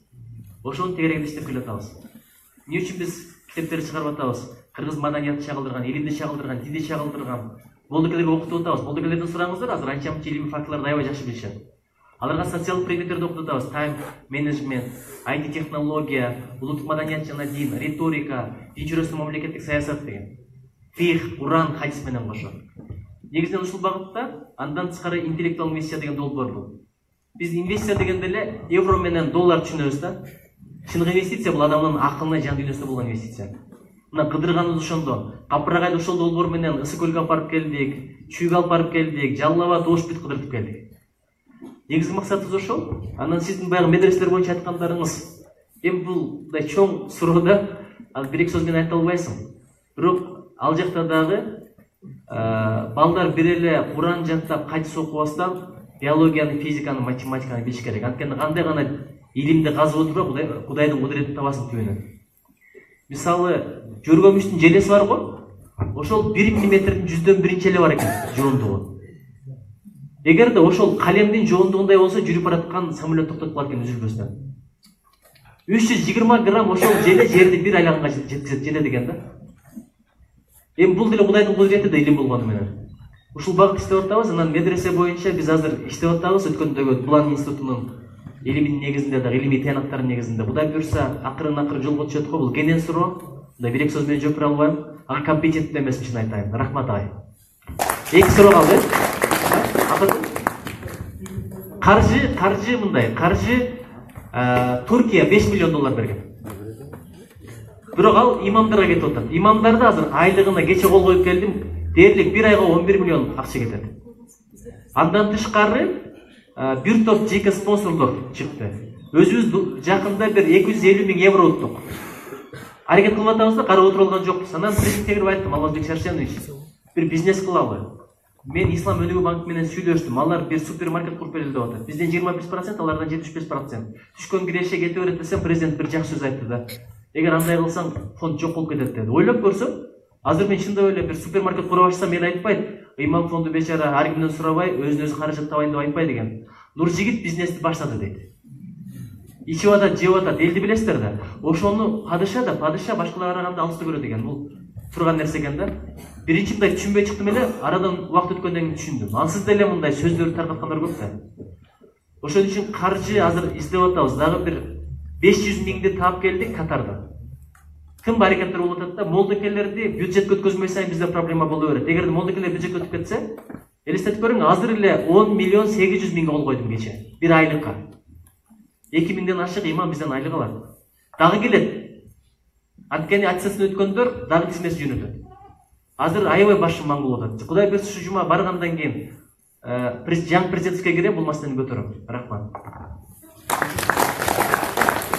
Ошонун тегерегинде иштеп келатабыз. Эмне үчүн биз китептерди чыгарып атабыз? Кыргыз маданиятын чагылдырган, илимди чагылдырган, динди чагылдырган. Болдукелерге окутуп атабыз. Болдукелерден сураңыздар, азыр анча-мынча илимий фактыларды аябай жакшы билишет. Аларга социалдык предметтерди окутуп атабыз. Тайм менеджмент, IT технология, улуттук маданият жана дин, риторика, дин чөйрөсүндө мамлекеттик саясат деген. Фих, Куран, хадис менен кошо. Негизинен ушул багытта андан тышкары интеллектуал инвестиция деген долбоор бул. Биз инвестиция дегенде эле евро менен доллар түшүнөбүз да. Чыныгы инвестиция бул адамдын акылына, жан дүйнөсүнө болгон инвестиция. Мына кыдырганыбыз ошондо. Капырагайды ошол долбоор менен Ысык көлгө алып барып келдик, Чүйгө алып барып келдик, Жалал Абад, Ош бүт кыдыртып келдик. Негизги максатыбыз ошол. Анан сиздин баягы медреселер боюнча айткандарыңыз, эми бул мындай чоң суроо да, ал бир эки сөз менен айта албайсың. Бирок ал жакта дагы балдар бир эле Куран жаттап, хадис окубастан биологияны, физиканы, математиканы билиш керек. Анткени кандай гана илимди казып отуруп, Кудайдын кудуретин табасың түбүнөн. Мисалы, жөргөмүштүн желеси бар го, ошол 1 мм 100/1 эле бар экен жоондугу. Эгерде ошол калемдин жоондугундай болсо, жүрүп бараткан самолет токтотуп калат экен үзүлбөстөн. 320 грамм ошол желе жерди бир айлаганга жеткизет желе деген да. Эми бул деле Кудайдын кудурети да илим болгону менен. Ушул багыт иштеп атабыз. Анан медресе боюнча биз азыр иштеп атабыз. Өткөндөгү Булан институтунун илиминин негизинде дагы илимий тыянактардын негизинде. Кудай буюрса, акырын жолго түшөт го. Бул кенен суроо. Мындай бир эки сөз менен жооп бере албайм. Ага компетенттүү эмесмин, чын айтайын. Рахмат агай. Эки суроо калды. Каржы мындай. Каржы Туркия $5 миллион берген. Бирок ал имамдарга кетип атат. Имамдарда азыр айлыгына кече кол коюп келдим, дээрлик 1 айга 11 миллион акча кетет. Андан тышкары бир топ жеке спонсорлор чыкты. Өзүбүз жакында бир 250 миң евро уттук. Аракет кылып атабыз да карап отуруп алган жокпуз. Анан президентке кирип айттым, Алмазбек Шаршенович, бир бизнес кылалы. Мен Ислам өнүгүү банкы менен сүйлөштүм. Алар бир супермаркет куруп берели деп атат. Бизден 25%, алардан 75%. Түшкөн киреше кете берет десем, президент бир жакшы сөз айтты да. Эгер андай кылсаң, фонд жок болуп кетет деди. Ойлоп көрсөм, азыр мен чындап эле бир супермаркет кура башlasам, мен айтпайт. Имам фонду бечара ар кимден сурабай, өзүн-өзү каражат табайын деп айтпайт экен. Нуржигит бизнести баштады дейт. Ичип атат, жеп атат, элди билесиздер да. Ошону падыша башкаларга караганда алысты көрөт экен. Бул турган нерсе экен да. Биринчи мындай түшүнбөй чыктым эле, арадан убакыт өткөндөн кийин түшүндүм. Ансыз деле мындай сөздөрдү таркаткандар көп да. Ошон үчүн каржы азыр издеп атабыз. Дагы бир 500 миңди таап келдик Катарда. Ким баракеттер болуп атат да, молдокелерди бюджет өткөзмөй сайын бизде проблема боло берет. Эгер молдокелер бюджет өтүп кетсе, элестетип көрүң, азыр эле 10 миллион 800 миңге кол койдум кече. Бир айлыкка. 2000ден ашык имам бизден айлык алат. Дагы келет. Анткени акциясын өткөндөр дагы тизмеси жөнөтөт. Азыр аябай башым маң болуп атат. Кудай берсе ушу жума баргандан кийин жаңы президентке кирем, бул маселени көтөрөм. Рахмат.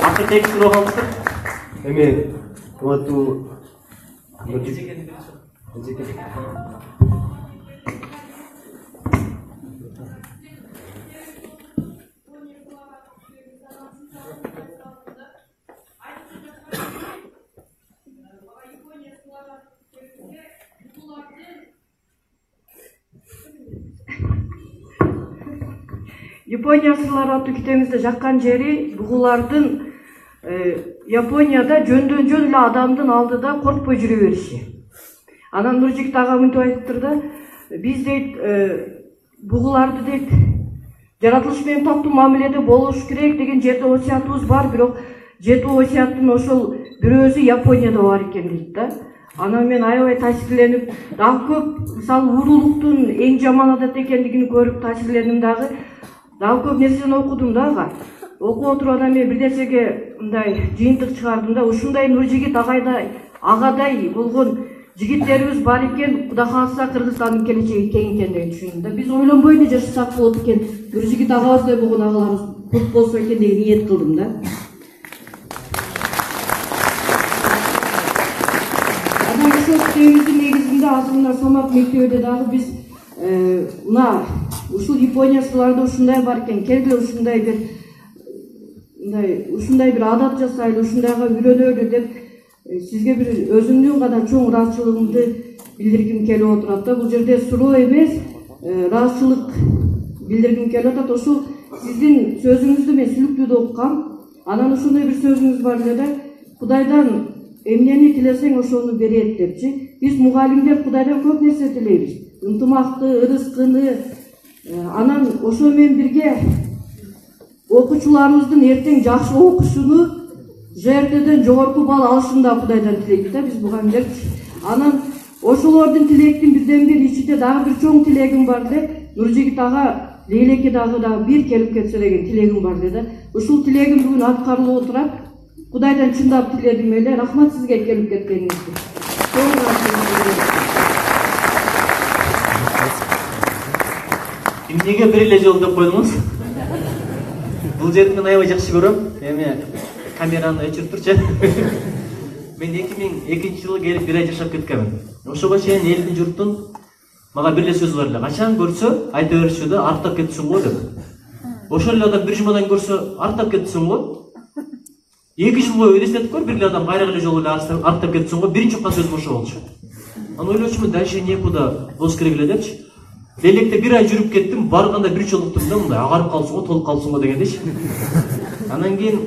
Акыркы суроо калыптыр. Эми кымбаттуу Япония сырлары аттуу китебимизде жаккан жери бугулардын Японияда жөндөн жөн эле адамдын алдыда коркпой жүрө бериши. Анан Нуржигит ага мынтип айтыптыр да, биз дейт бугуларды дейт жаратылыш менен топтуу мамиледе болуш керек деген жети осуятыбыз бар, бирок жети осуяттын ошол бирөөсү Японияда бар экен дейт да. Анан мен аябай таасирленип, дагы көп мисалы уурулуктун эң жаман адат экендигин көрүп таасирлендим дагы. Дагы көп нерсени окудум дагы. Окуп отуруп анан мен бир нерсеге мындай жыйынтык чыгардым да, ушундай Нуржигит агадай болгон жигиттерибиз бар экен, Кудай кааласа Кыргызстандын келечеги кең экендигин түшүндүм да. Биз ойлонбой эле жашасак болот экен, Нуржигит агабыздай болгон агаларыбыз көп болсо экен деген ниет кылдым да. Анан ошол китебибиздин негизинде азыр мына Сомак мектебинде дагы биз мына ушул Япония сыларда ушундай бар экен, келгиле ушундай бир адат жасайлы, ушундайга үйрөнөлү деп сизге бир өзүмдүн гана чоң ыраазычылыгымды билдиргим келип отурат да. Бул жерде суроо эмес, ыраазычылык билдиргим келип атат. Ошол сиздин сөзүңүздү мен сүлүктүүдө окугам. Анан ошондой бир сөзүңүз бар эле да, Кудайдан эмнени тилесең ошону берет депчи. Биз мугалимдер Кудайдан көп нерсе тилейбиз. Ынтымакты, ырыскыны, анан ошо менен бирге окуучуларыбыздын эртең жакшы окушуну, ЖРТден жогорку балл алышын да Кудайдан тилейбиз да биз мугалимдерчи. Анан ошолордун тилектин бирден бир ичинде дагы бир чоң тилегим бар деп, Нуржигит ага Лейлеке дагы бир келип кетсе деген тилегим бар да. Ушул тилегим бүгүн аткарылып отурат. Кудайдан чындап тиледим эле. Рахмат сизге келип кеткениңизге. Эмнеге бир эле жол деп койдуңуз? Бул жерди мен аябай жакшы көрөм. Эми камераны өчүрүп турчу. Мен 2002-жылы келип 1 ай жашап кеткенмин. Ошого чейин элдин журттун мага бир эле сөзү бар эле. Качан көрсө айта беришчү да, артап кетсиң го деп. Ошол эле адам бир жумадан көрсө артап кетсиң го. 2 жыл бою элестетип көр, бир эле адам кайрак эле жолу эле артап кетсиң го. Биринчи уккан сөзүм ошо болчу. Анан ойлочумун, дальше некуда болуш керек эле депчи. Лейлекте 1 ай жүрүп кеттим, барганда бир жолу уктум да, мындай агарып калсың го, толуп калсың го дегендейчи. Анан кийин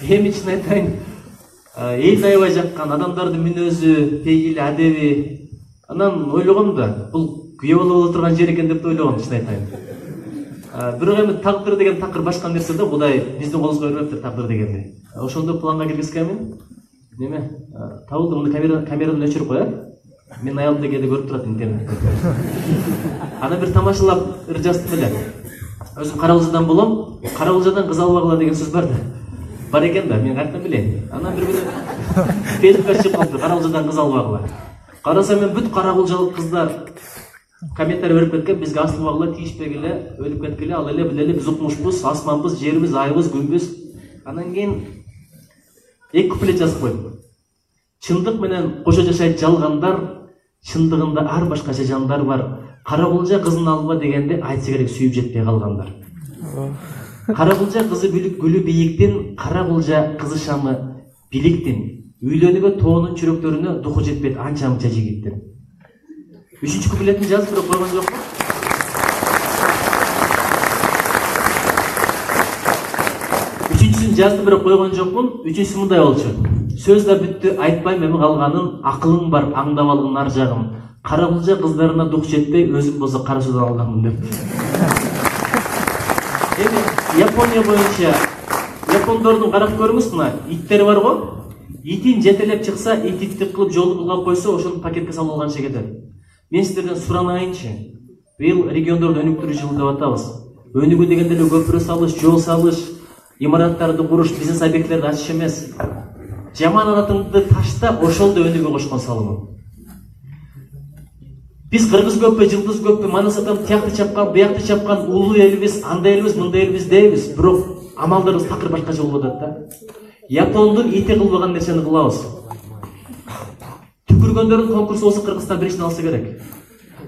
эми чын айтайын, элди аябай жаккан, адамдардын мүнөзү, пейили, адеби. Анан ойлогом да, бул күйөө боло турган жер экен деп ойлогом, чын айтайын. Бирок эми тагдыр деген такыр башка нерсе да, Кудай биздин колубузга бербептир тагдыр дегенди. Ошондо планга киргизгенмин. Неме? Табылды, муну камерадан өчүрүп коёт. Мен аялымды кээде көрүп турат интернетте. Анан бир тамашалап ыр жаздым эле. Өзүм Каралжыдан болом. Каралжыдан кыз албагыла деген сөз бар да. бар экен да, мен каяктан билейин. Анан бир күнү Facebookка чыгып калды, Каракулжадан кыз албагыла. Карасам мен бүт каракулжалык кыздар комментарий берип кеткен, бизге асылбагыла, тийишпегиле, өлүп кеткиле, ал эле билели биз укмушпуз, асманбыз, жерибиз, айыбыз, күнбүз. Анан кийин эки куплет жазып койдум. Чындык менен кошо жашайт жалгандар, чындыгында ар башкача жандар бар. Каракулжа кызын алба дегенде айтса керек сүйүп жетпей калгандар. Каракулжа кызы гүлү бийиктин, Каракулжа кызы шамы биликтин. Үйлөнүүгө тоонун чүрөктөрүнө духу жетпейт анча-мынча жигиттин. Үчүнчү куплетин жазып бирок койгон жокмун. Үчүнчүсүн жазып бирок койгон жокмун. Үчүнчүсү мындай болчу. Сөз да бүттү, айтпайм эми калганын, акылың бар, аңдап алгын ар жагын. Каракулжа кыздарына дух жетпей, өзүм болсо кара судан алдым деп. Эми Япония боюнча япондордун карап көрүңүз мына иттери бар го. Итин жетелеп чыкса, ититтик кылып жолду булгап койсо, ошону пакетке салып алганча кетет. Мен сиздерден суранайынчы. Быйыл региондорду өнүктүрүү жылы деп атабыз. Өнүгүү дегенде эле көпүрө салыш, жол салыш, имараттарды куруш, бизнес объектилерди ачыш эмес. Жаман адатыңды таштап, ошол да өнүгүүгө кошкон салымы. Биз кыргыз көппү, жылдыз көппү, манасатан тиякты чапкан, буякты чапкан улуу элибиз, андай элибиз, мындай элибиз дейбиз. Бирок амалдарыбыз такыр башкача болуп атат да. Япондун ити кылбаган нерсени кылабыз. Түкүргөндөрдүн конкурсу болсо Кыргызстан биринчиден алса керек.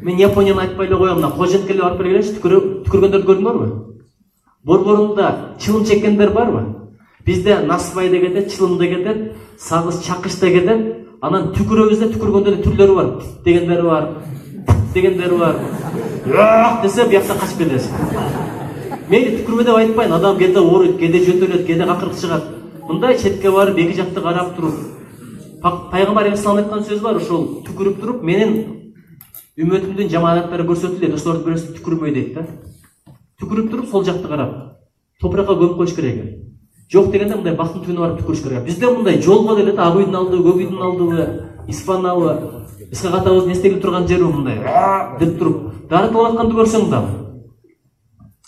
Мен Японияны айтпай эле коем, мына Коженке эле барып келгенчи, түкүргөндөрдү көрдүңөрбү? Борборунда чылым чеккендер барбы? Бизде насыбай да кетет, чылым да кетет, сагыз чакыш да кетет. Анан түкүрөбүздө түкүргөндөрдүн түрлөрү бар. Дегендери бар. Дегендери бар. Жок десе биякта качып кетесиң. Мейли түкүрбө деп айтпайын, адам кээде ооруйт, кээде жөтөлөт, кээде какырып чыгат. Мындай четке барып эки жакты карап туруп, пайгамбар Алейхиссалам айткан сөз бар, ошол түкүрүп туруп, менин үммөтүмдүн жамааттары көрсөтүлдү, досторду бирөөсү түкүрмөй дейт да. Түкүрүп туруп, сол жакты карап, топуракка көмүп коюш керек. Жок дегенде мындай бактын түбүнө барып түкүрүш керек. Бизде мындай жолго деле ак үйдүн алдыбы, көк үйдүн алдыбы, испанабы, иске катабыз не істегип турган жерби мындай деп туруп, дарытылып атканды көрсөң да.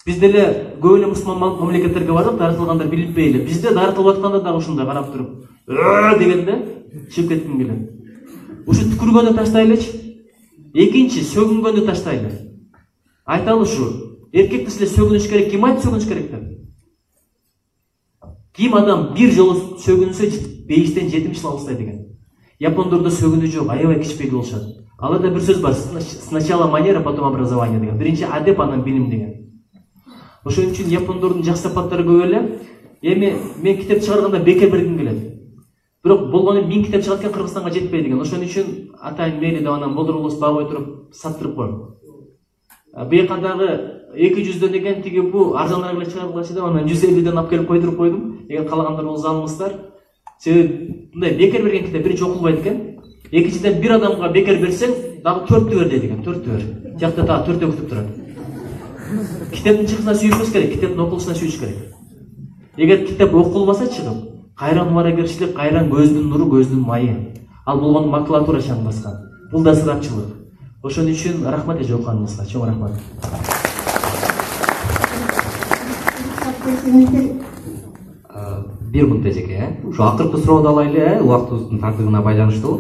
Бизде эле көп эле мусулман мамлекеттерге бардык, дарытылгандар билинбей эле. Бизде дарытылып атканда дагы ушундай карап туруп, дегенде чыгып кетким келет. Ушу түкүргөндү таштайлычы. Экинчи, сөгүнгөндү таштайлы. Айталы ушу, эркекти силе сөгүнүш керек, ким айтты сөгүнүш керек деп? Ким адам бир жолу сөгүнсө 5-тен 7 жыл алыстай деген. Япондордо сөгүнүү жок, аябай кичпейли болушат. Аларда бир сөз бар, сначала манера, потом образование деген. Биринчи адеп, анан билим деген. Ошон үчүн япондордун жакшы сапаттары көп эле. Эми мен китеп чыгарганда бекер бергим келет. Бирок болгону 1000 китеп чыгат экен, Кыргызстанга жетпей деген. Ошон үчүн атайын мейли деп анан болдурулуп багой туруп саттырып коем. Бияка дагы 200дөн экен, тиги бу арзаныраак эле чыгарылгачы деп анан 150ден алып келип койдуруп койдум. Эгер каалагандар болсо алыңыздар. Себеби мындай бекер берген китеп биринчи окулбайт экен. Экинчиден бир адамга бекер берсең, дагы 4тү бер дейт экен, 4тү бер. Тиякта дагы 4тө күтүп турат. Китептин чыгышына сүйүшүш керек, китептин окулушуна сүйүшүш керек. Эгер китеп окулбаса чыгып, кайран убаракерчилик, кайран көздүн нуру, көздүн майы. Ал болгон макулатура шаң баскан. Бул да сырапчылык. Ошон үчүн рахмат эже окуганыңызга, чоң рахмат. Бир мынт эжеке, ушу акыркы суроодо алайлы, убактыбыздын тартыгына байланыштуу.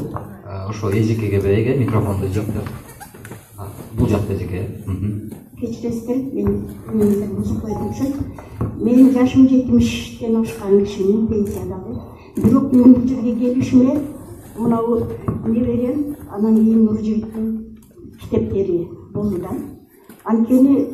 Ошо эжекеге берейик, микрофонду жүктөп. Бул жакта эжеке. Кечиресиздер, мен бузуп койдум үчүн. Менин жашым 70-тен ашкан кишимин, пенсиядагы. Бирок мен бул жерге келишиме мынау неберем, анан кийин Нуржигиттин китептери болду да. Анткени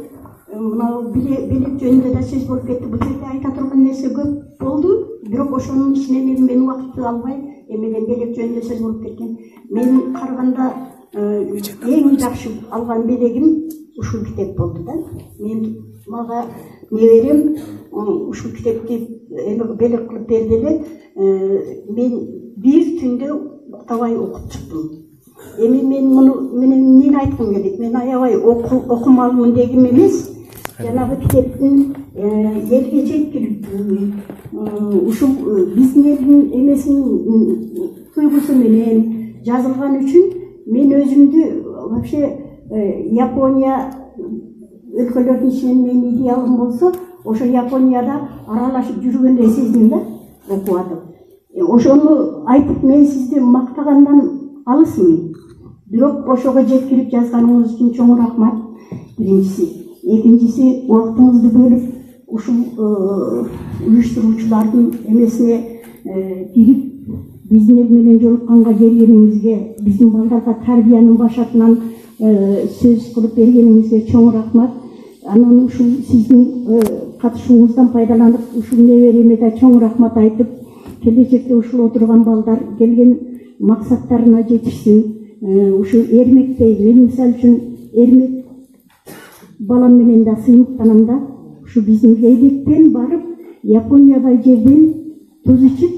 мынау белек жөнүндө да сөз болуп кетти. Бул жерде айта турган нерсе көп болду. Бирок ошонун ичинен мен убакытты албай, эмеген белек жөнүндө сөз болуп кеткен. Мен караганда эң жакшы алган белегим ушул китеп болду да. Мен мага неберем ушул китепти белек кылып берди эле. Мен бир түндө атабай окуп чыктым. Эми мен муну менен эмне айткым келет? Мен аябай окумалмын дегим эмес. Жанагы китептин элге жеткирип, ушул биздин элдин эмесин туйгусу менен жазылган үчүн мен өзүмдү вообще Япония өлкөлөрдүн ичинен менин идеалым болсо, ошо Японияда аралашып жүргөндөй сездим да. окуп атып. Ошону айтып мен сизди мактагандан алысмын. Бирок ошого жеткирип жазганыңыз үчүн чоң рахмат. Биринчиси. Экинчиси, убактыңызды бөлүп ушул уюштуруучулардын эмесине кирип биздин эл менен жолукканга келгениңизге, биздин балдарга тарбиянын башатынан сөз кылып бергениңизге чоң рахмат. Анан ушул сиздин катышууңуздан пайдаланып ушул небереме да чоң рахмат айтып, келечекте ушул отурган балдар келген максаттарына жетишсин. Ушул эрмектей, мен мисалы үчүн эрмек балам менен да сыймыктанам да, ушу биздин Лейлектен барып Япониядай жерден туз ичип,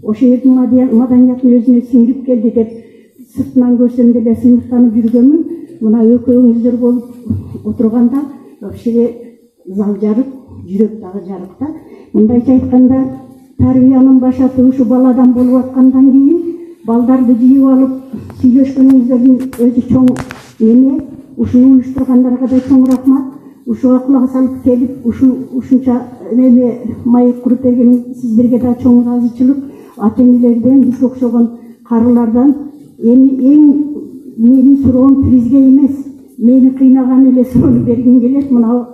ошол жердин маданиятын өзүнө сиңирип келди деп сыртынан көрсөм деле сыймыктанып жүргөнмүн. Мына экөөңүздөр болуп отурганда вообще зал жарык, жүрөк дагы жарык да. Мындайча айтканда, тарбиянын башаты ушу баладан болуп аткандан кийин балдарды жыйып алып сүйлөшкөнүңүздөрдүн өзү чоң эме. Ушуну уюштургандарга да чоң рахмат. Ушуга кулак салып келип, ушунча эме маек куруп берген сиздерге да чоң ыраазычылык. Ата-энелерден, бизге окшогон карылардан эми эң менин суроом призге эмес, мени кыйнаган эле суроону бергим келет. Мына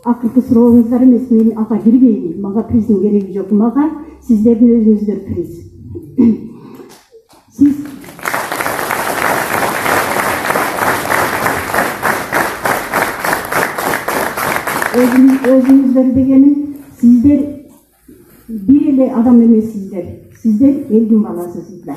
акыркы сурооңуздар эмес, мен ага кирбеймин. Мага приздин кереги жок. Мага сиздердин өзүңүздөр приз. Сиз өзүңүздөр дегеним, сиздер бир эле адам эмессиздер. Сиздер элдин баласысыздар.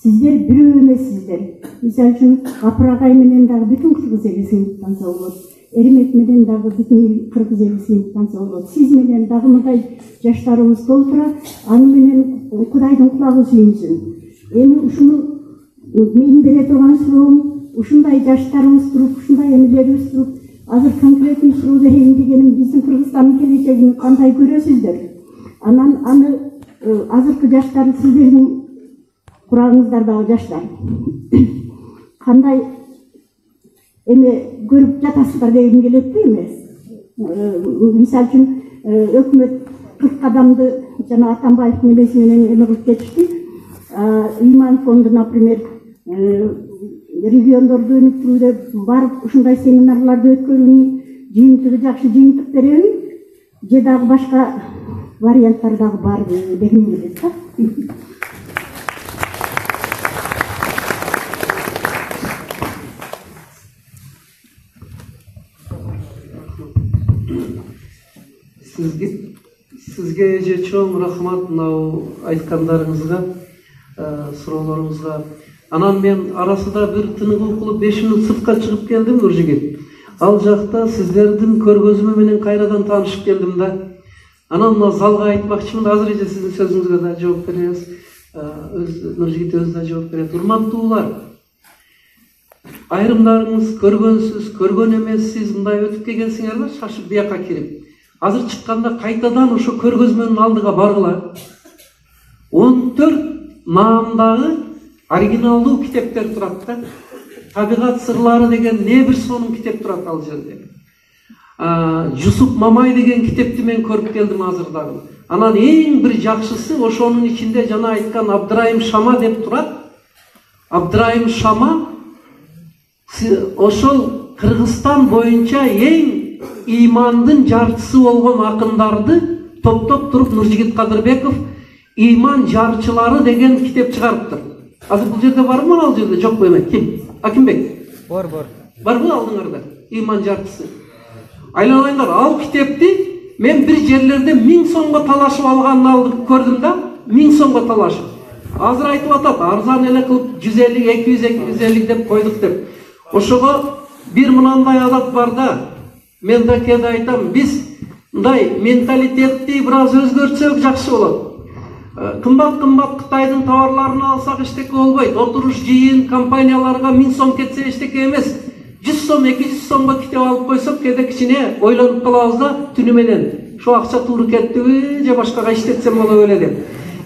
Сиздер бирөө эмессиздер. Мисалы үчүн Гапыр агай менен дагы бүтүн кыргыз эли сыймыктанса болот. Эрмек менен дагы бүтүн кыргыз эли сыймыктанса болот. Сиз менен дагы мындай жаштарыбыз толтура, аны менен Кудайдын кулагы сүйүнсүн. Эми ушуну менин бере турган суроом, ушундай жаштарыбыз туруп, ушундай эмелерибиз туруп, азыр конкретный суроо берейин дегеним, биздин Кыргызстандын келечегин кандай көрөсүздөр? Анан аны азыркы жаштар, сиздердин курагыңыздар дагы жаштар. Кандай эме көрүп жатасыздар дегим келет да эме. Мисалы үчүн өкмөт 40 кадамды жана Атамбаевдин эмеси менен эме кылып кетишти. Иман фонду, например, региондорду өнүктүрүүдө барып ушундай семинарларды өткөрүүнүн жыйынтыгы жакшы жыйынтык береби же дагы башка варианттар дагы бар дегим келет да. Сизге эже чоң рахмат мынау айткандарыңызга, суроолоруңузга. Анан мен арасында бир тыныгуу кылып 5 мүнөт сыртка чыгып келдим, Нуржигит. Ал жакта сиздердин көргөзмө менен кайрадан таанышып келдим да. Анан мына залга айтмакчымын, азыр эже сиздин сөзүңүзгө да жооп беребиз. Нуржигит өзү да жооп берет. Урматтуулар, айрымдарыңыз көргөнсүз, көргөн эмессиз, мындай өтүп келгенсиңер шашып бияка кирип. Азыр чыкканда кайтадан ошо көргөзмөнүн алдыга баргыла. 14 наамдагы оригиналдуу китептер турат да. Табигат сырлары деген не бир сонун китеп турат ал жерде. Жусуп Мамай деген китепти мен көрүп келдим азыр дагы. Анан эң бир жакшысы ошонун ичинде жана айткан Абдырайым Шама деп турат. Абдырайым Шама ошол Кыргызстан боюнча эң имандын жарчысы болгон акындарды топтоп туруп Нуржигит Кадырбеков «Иман жарчылары» деген китеп чыгарыптыр. Азыр бул жерде барбы, ал жерде жокпу эме? Ким? Акимбек? Бар. Барбы алдыңарда? «Иман жарчысы». Айланайыңдар, ал китепти мен бир жерлерде 1000 сомго талашып алганын алдык көрдүм да, 1000 сомго талашып. Азыр айтып атат, арзан эле кылып 150, 200, 250 деп койдук деп. Ошого бир мынандай адат бар да, мен да кээде айтам, биз мындай менталитетти бир аз өзгөртсөк жакшы болот. Кымбат Кытайдын товарларын алсак эчтеке болбойт. Отуруш жыйын компанияларга 1000 сом кетсе эчтеке эмес. 100 сом, 200 сомго китеп алып койсок, кээде кичине ойлонуп калабыз да, түнү менен. Шу акча туура кеттиби же башкага иштетсем боло беле деп.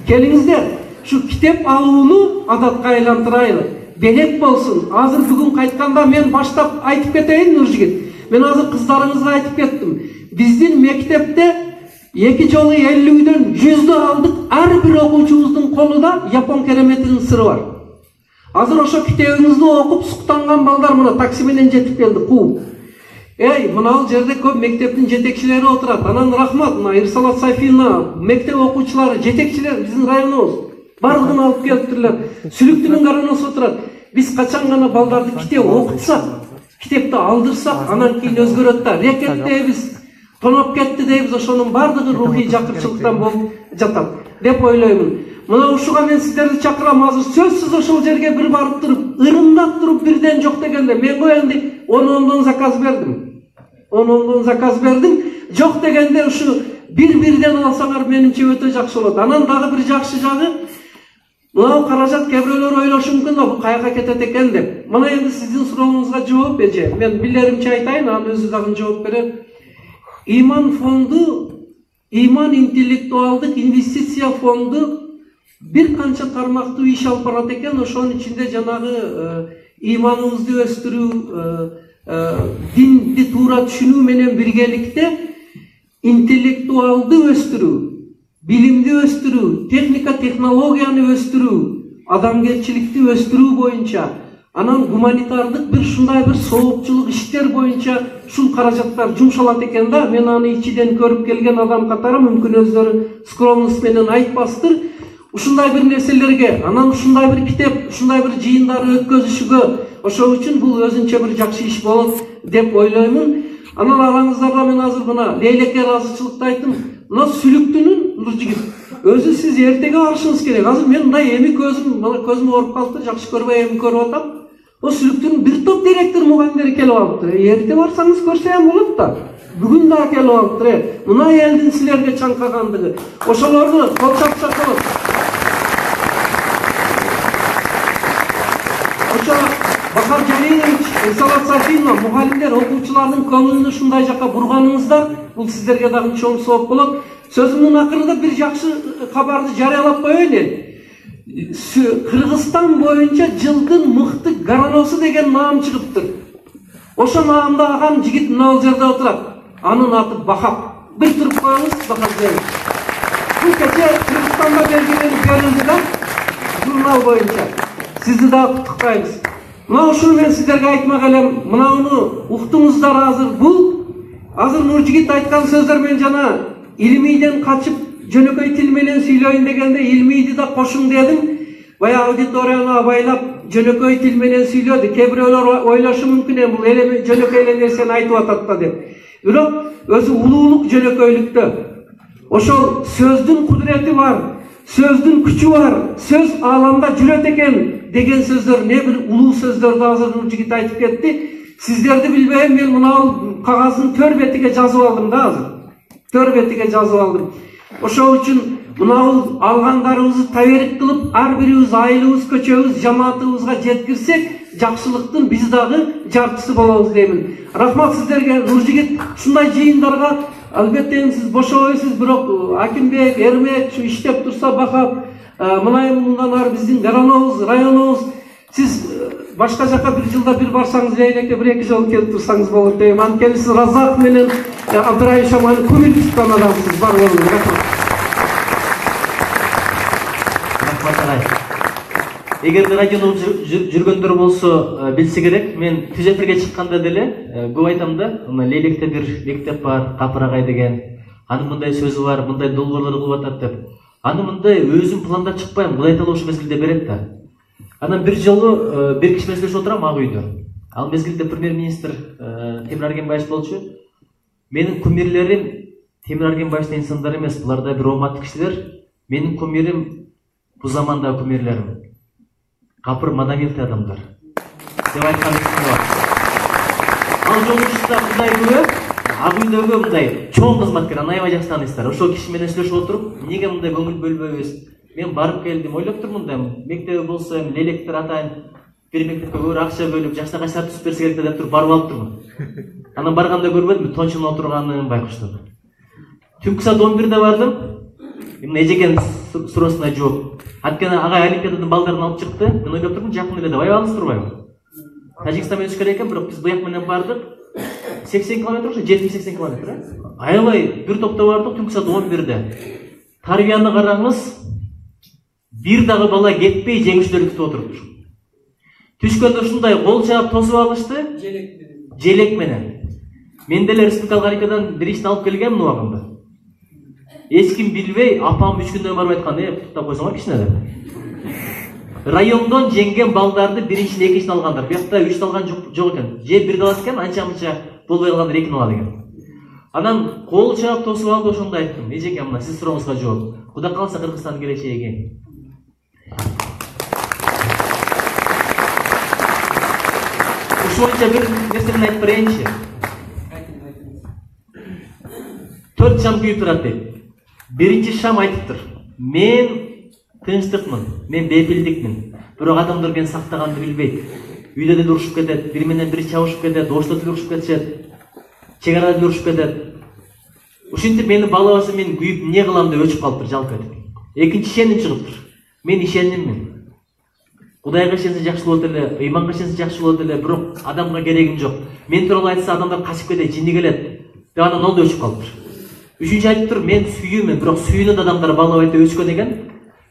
Келиңиздер, шу китеп алууну адатка айлантырайлы. Белек болсун. Азыр бүгүн кайтканда мен баштап айтып кетейин, Нуржигит. Мен азыр кыздарыңызга айтып кеттим. Биздин мектепте 2 жолу 50'den 100'dü aldık. Her bir okuyucumuzun kolunda Yapon keremetinin sırrı var. Hazır oşo kitebinizde okup suktangан балдар мына такси менен жетип келди кууп. Мына жерде көп мектептин жетекчилери отурат. Анан рахмат, мына Ирсалат Сайфина, мектеп окуучулары, жетекчилер биздин районубуз барлыгын алып келиптирлер. Сүлүктүнүн каранасы отурат. Биз качан гана балдарды китеп окутсак, китепти алдырсак, анан кийин өзгөрөт да. Рекет дейбиз, тоноп кетти дейбиз, ошонун бардыгы рухий жакырчылыктан болуп жатат деп ойлоймун. Мына ушуга мен сиздерди чакырам, азыр сөзсүз ошол жерге бир барып туруп, ырымдап туруп бирден жок дегенде мен коенди 10 заказ бердим. 10 заказ бердим. Жок дегенде ушу бирден алсаңар менимче өтө жакшы болот. Анан дагы бир жакшы жагы, мына каражат кээ бирөөлөр ойлошу мүмкүн да бул каяка кетет экен деп. Мына энди сиздин сурооңузга жооп эже, мен билеримче айтайын, анан өзү дагы жооп берет. Иман фонду, иман интеллектуалдык инвестиция фонду bir kança tarmaktуу иш алып барат экен. Ошонун ичинде жанагы иманыбызды өстүрүү, динди туура түшүнүү менен биргеликте интеллектуалды өстүрүү, билимди өстүрүү, техника технологияны өстүрүү, адамгерчиликти өстүрүү боюнча, анан гуманитардык бир ушундай бир соопчулук иштер боюнча ушул каражаттар жумшалат экен да. Мен аны ичиден көрүп келген адам катары мүмкүн өздөрү скромность менен айтпастыр. Ушундай бир нерселерге, анан ушундай бир китеп, ушундай бир жыйындарды өткөзүшүгө, ошол үчүн бул өзүнчө бир жакшы иш болот деп ойлоймун. Анан араңыздарда мен азыр мына Лейлекке ыраазычылыкты айттым. Мына сүлүктүнүн Нуржигит өзү сиз эртеге барышыңыз керек. Азыр мен мындай эми көзүм ооруп калыптыр, жакшы көрбөй эми көрүп атам. О сүлүктүнүн бир топ директор мугалимдери келип алыптыр. Эрте барсаңыз көрсө эм болот да. Бүгүн да келип алыптыр. Мына элдин силерге чаңкагандыгы. Ошолорду кол чапсак болот. Бахар Жалилович, Ирсалат Сайфина, мугалимдер, окуучулардын көңүлүн ушундай жака бурганыңыздар, бул сиздерге дагы чоң сооп болот. Сөзүмдүн акырында бир жакшы кабарды жарыялап коеюн. Кыргызстан боюнча жылдын мыкты гороноосу деген наам чыгыптыр. Ошо наамда агам жигит мына жерде отурат. Анын аты Бахап. Бир туруп коюңуз, Бахар Жалилович. Бул кече Кыргызстанда берилди да, журнал боюнча. Сизди дагы куттуктайбыз. Мына ушуну мен сиздерге айтмак элем, мынауну уктуңуздар азыр. Бул азыр Нуржигит айткан сөздөр мен жана илмийден качып жөнөкөй тил менен сүйлөйүн дегенде илмийди да кошуң дедим. Бая аудиторияны абайлап жөнөкөй тил менен сүйлөдү. Кээ бирөөлөр ойлошу мүмкүн бул эле жөнөкөй эле нерсени айтып атат да деп. Бирок өзү улуулук жөнөкөйлүктө. Ошол сөздүн кудурети бар, сөздүн күчү бар, сөз ааламда жүрөт экен деген сөздөр, не бир улуу сөздөрдү азыр Нуржигит айтып кетти. Сиздерди билбейм, мен мына кагаздын төр бетиге жазып алдым да азыр. Төр бетиге жазып алдым. Ошол үчүн мына алгандарыбызды таберик кылып, ар бирибиз айылыбыз, көчөбүз, жамаатыбызга жеткирсек, жакшылыктын биз дагы жартысы болобуз деймин. Рахмат сиздерге. Нуржигит ушундай жыйындарга албетте сиз бошобойсуз, бирок Акимбек, Эрмек ушу иштеп турса Бахап, мындан ары биздин горонообуз, районубуз, сиз башка жака бир жылда бир барсаңыз, Лейлекке 1-2 жолу келип турсаңыз болот дейм. Анткени сиз Разак менен Абдырайым Шаманы көңүл туткан адамсыз, бар болуңуз. Рахмат агай. Эгерде радиону жүргөндөр болсо билсе керек, мен түзөтүлгө чыкканда деле көп айтам да, Лейлекте бир мектеп бар, Капыр агай деген. Анын мындай сөзү бар, мындай долбоорлор кылып атат деп. Аны мындай өзүм пландап чыкпайм, бул айталы ошол мезгилде берет да. Анан бир жолу бир киши менен сүйлөшүп отурам ак үйдө. Ал мезгилде премьер-министр Темир Аргенбаев болчу. Менин кумирлерим Темир Аргенбаевдин инсандар эмес, булар да бир ооматтуу кишилер. Менин кумирим бул замандагы кумирлерим. Капыр маданияттуу адамдар. Деп айткан киши бар. Ал жолдушта мындай күбө, ак үйдөгү мындай чоң кызматкер, аябай жакшы тааныйсыздар. Ошол киши менен сүйлөшүп отуруп, эмнеге мындай көңүл бөлбөйбүз? Мен барып келдим, ойлоп турмун да, мектеби болсо эми Лейлектер атайын бир мектепке көбүрөөк акча бөлүп, жакшыраак шарт түзүп берсе керек деп туруп барып алыптырмын. Анан барганда көрбөдүм, тончун отурганын байкуштук. Түнкү саат 11-де бардым. Эмне эжекен суроосуна жооп. Анткени агай олимпиададан балдарын алып чыкты. Мен ойлоп турмун, жакын эле деп аябаңыз турбайбы? Тажикстан менен өтүш керек экен, бирок биз буяк менен бардык. 80 километр ошо 70-80 километр. Аябай бир топто бардык түнкү саат 11-де. Тарбияны караңыз, бир дагы бала кетпей жеңүүчүлөрдү күтүп отуруптур. Түшкөндө ушундай кол чаап тосуп алышты, желек менен. Мен деле республикалык арикадан биринчини алып келгемин убагында. Эч ким билбей, апам 3 күндөн барып айткан, куттап койсоңор кичине деп. Райондон жеңген балдарды биринчини, экинчини алгандар. Биякта 3 алган жок экен. Же бирди алат экен, анча-мынча болбой калгандар экини алат экен. Анан кол чаап тосуп алып ошондо айттым. Эжеке, мына сиз сурооңузга жооп. Кудай калса Кыргызстандын келечеги. Ушул боюнча бир нерсени айтып берейинчи. 4 шам күйүп турат дейт. Биринчи шам айтыптыр. Мен тынчтыкмын, мен бепилдикмин. Бирок адамдар кен сактаганды билбейт. Үйдө деле урушуп кетет, бири менен бири чабышып кетет, ошто деле урушуп кетишет. Чегара деле урушуп кетет. Ушинтип мени бала болсо мен күйүп эмне кылам деп өчүп калыптыр, жалп этип. Экинчи ишеним чыгыптыр. Мен ишениммин. Кудайга ишенсе жакшы болот эле, ыйманга ишенсе жакшы болот эле, бирок адамга керегим жок. Мен тууралуу айтса адамдар качып кетет, жини келет. Деп анан ол да өчүп калыптыр. Үчүнчү айтыптыр, мен сүйүүмүн, бирок сүйүүнү да адамдар бала айтып өчкөн экен.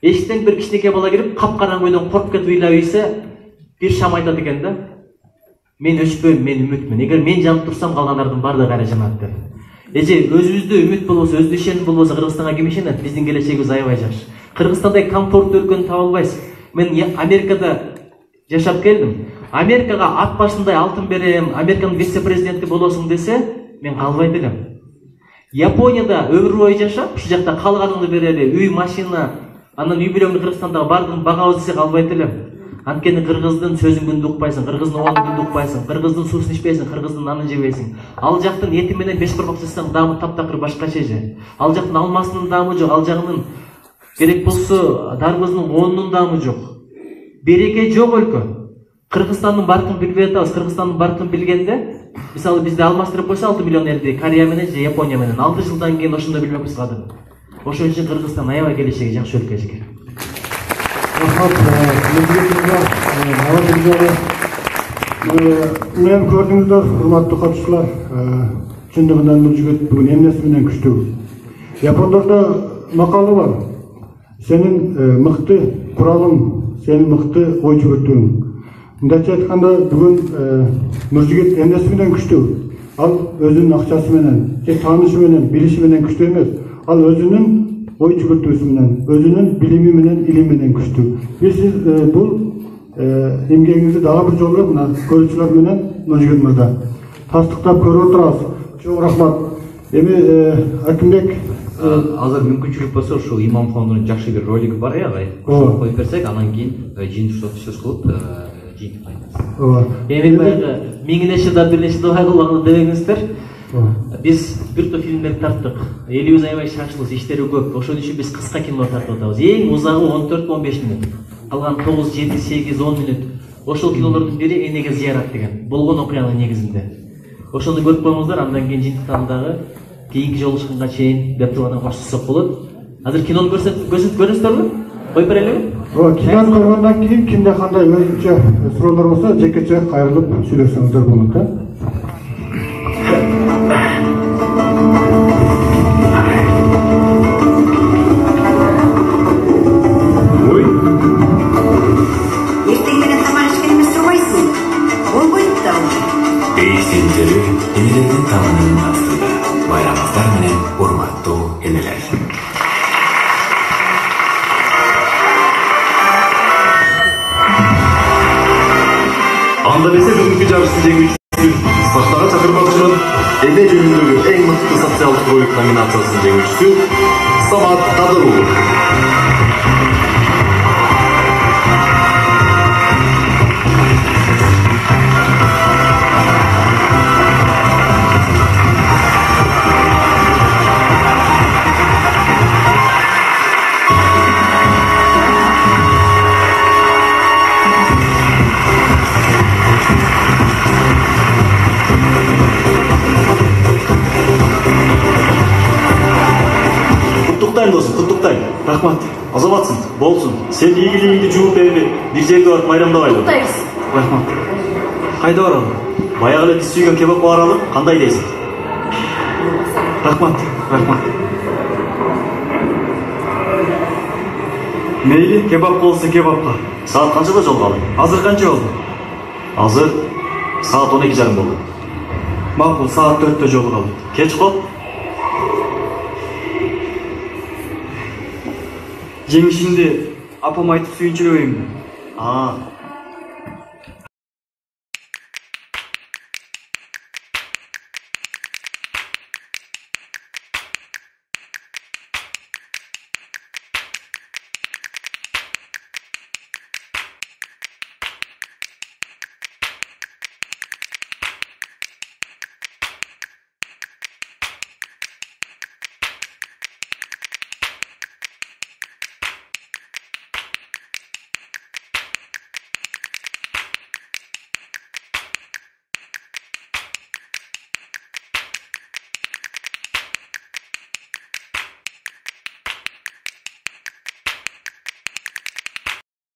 Эшиктен бир кичинекей бала кирип, капкараңгы үйдөн коркуп кетип ыйлап ийсе, бир шам айтат экен да. Мен өчпөйм, мен үмүтмүн. Эгер мен жанып турсам, калгандардын баардыгы кайра жанат деп. Эже өзүбүздө үмүт болбосо, өзүдө ишеним болбосо, Кыргызстанга ким ишенет? Биздин келечегибиз аябай жакшы. Кыргызстандай комфорттуу өлкөнү таба албайсыз. Мен Америкада жашап келдим. Америкага ат башындай алтын берем, Американын вице-президенти болосуң десе, мен калбайт элем. Японияда өмүр бою жашап, ушул жакта калганыңды берели, үй, машина, анан үй бүлөңдү Кыргызстандагы баардыгын багабыз десе калбайт элем. Анткени кыргыздын сөзүн күндү укпайсың, кыргыздын оонун күндү укпайсың, кыргыздын суусун ичпейсиң, кыргыздын нанын жебейсиң. Ал жактын эти менен 5 корбак чыксаң, даамы таптакыр башкача же. Ал жактын алмасынын даамы жок, ал жагынын керек болсо дарбыздын оонунун даамы жок. Береке жок өлкө. Кыргызстандын баркын билбей атабыз. Кыргызстандын баркын билгенде, мисалы бизде алмаштырып койсо 6 миллион элди Корея менен же Япония менен 6 жылдан кийин ошондой билбекпиз кадыр. Ошон үчүн Кыргызстан аябай келечеги жакшы өлкө экен. Мен көрдүңүздөр, урматтуу катышуулар, чындыгында Нуржигит бүгүн эмнеси менен күчтүү. Япондордо макалы бар. Сенин мыкты куралың, сенин мыкты ой жүгүртүүң. Мындайча айтканда, бүгүн Нуржигит эмнеси менен күчтүү. Ал өзүнүн акчасы менен, же таанышы менен, билиши менен күчтүү эмес. Ал өзүнүн ой жүгүртүүсү менен, өзүнүн билими менен, илими менен күчтүү. Сиз бул эмгегиңизди дагы бир жолу мына көрүүчүлөр менен Нуржигит мырза тастыктап көрүп отурабыз. Чоң рахмат. Эми Акимбек азыр мүмкүнчүлүк болсо ушул Имам фондунун жакшы бир ролиги бар аябай. Ошону коюп берсек, анан кийин жыйынтык сөз кылып жыйынтык айтабыз. Эми баягы миңнеше да бир нече дубай кылган дебеңиздер. Биз бир топ фильмдерди тарттык. Элибиз аябай шашылыс, иштери көп. Ошон үчүн биз кыска кино тартып атабыз. Эң узагы 14-15 мүнөт. Калган 9, 7, 8, 10 мүнөт. Ошол кинолордун бири Энеге зыярат деген. Болгон окуянын негизинде. Ошону көрүп коюңуздар, андан кийин жыйынтыктан дагы кийинки жолугушканга чейин деп турган коштурсак болот. Азыр кинону көрөсүздөрбү? Коюп берелиби? Кинону көргөндөн кийин кимде кандай өзүнчө суроолор болсо, жекече кайрылып сүйлөшсөңүздөр болот. Сендері энелердин таманынын астында байрамыңыздар менен урматтуу энелер. Анда берсе бүгүнкү жарыштын жеңүүчүсү сахнага чакырмакчымын. Эне жөнүндөгү эң мыкты социалдык ролик номинациясынын жеңүүчүсү Самат Кадыр уулу. Куттуктайм, рахмат. Азаматсың, болсун. Сен ийгилигиңди жууп эми бир жерге барып майрамдабайлы. Куттуктайбыз. Рахмат. Кайда баралы? Баягы эле биз сүйгөн кебап баралы, кандай дейсиң? Рахмат, рахмат. Мейли, кебап болсун кебапка. Саат канчада жолгалы? Азыр канча болду? Азыр саат 12:30 болду. Макул, саат 4-тө жолугалы. Кеч го? Жеңишимди апам айтып сүйүнчүрөбөйүнбү?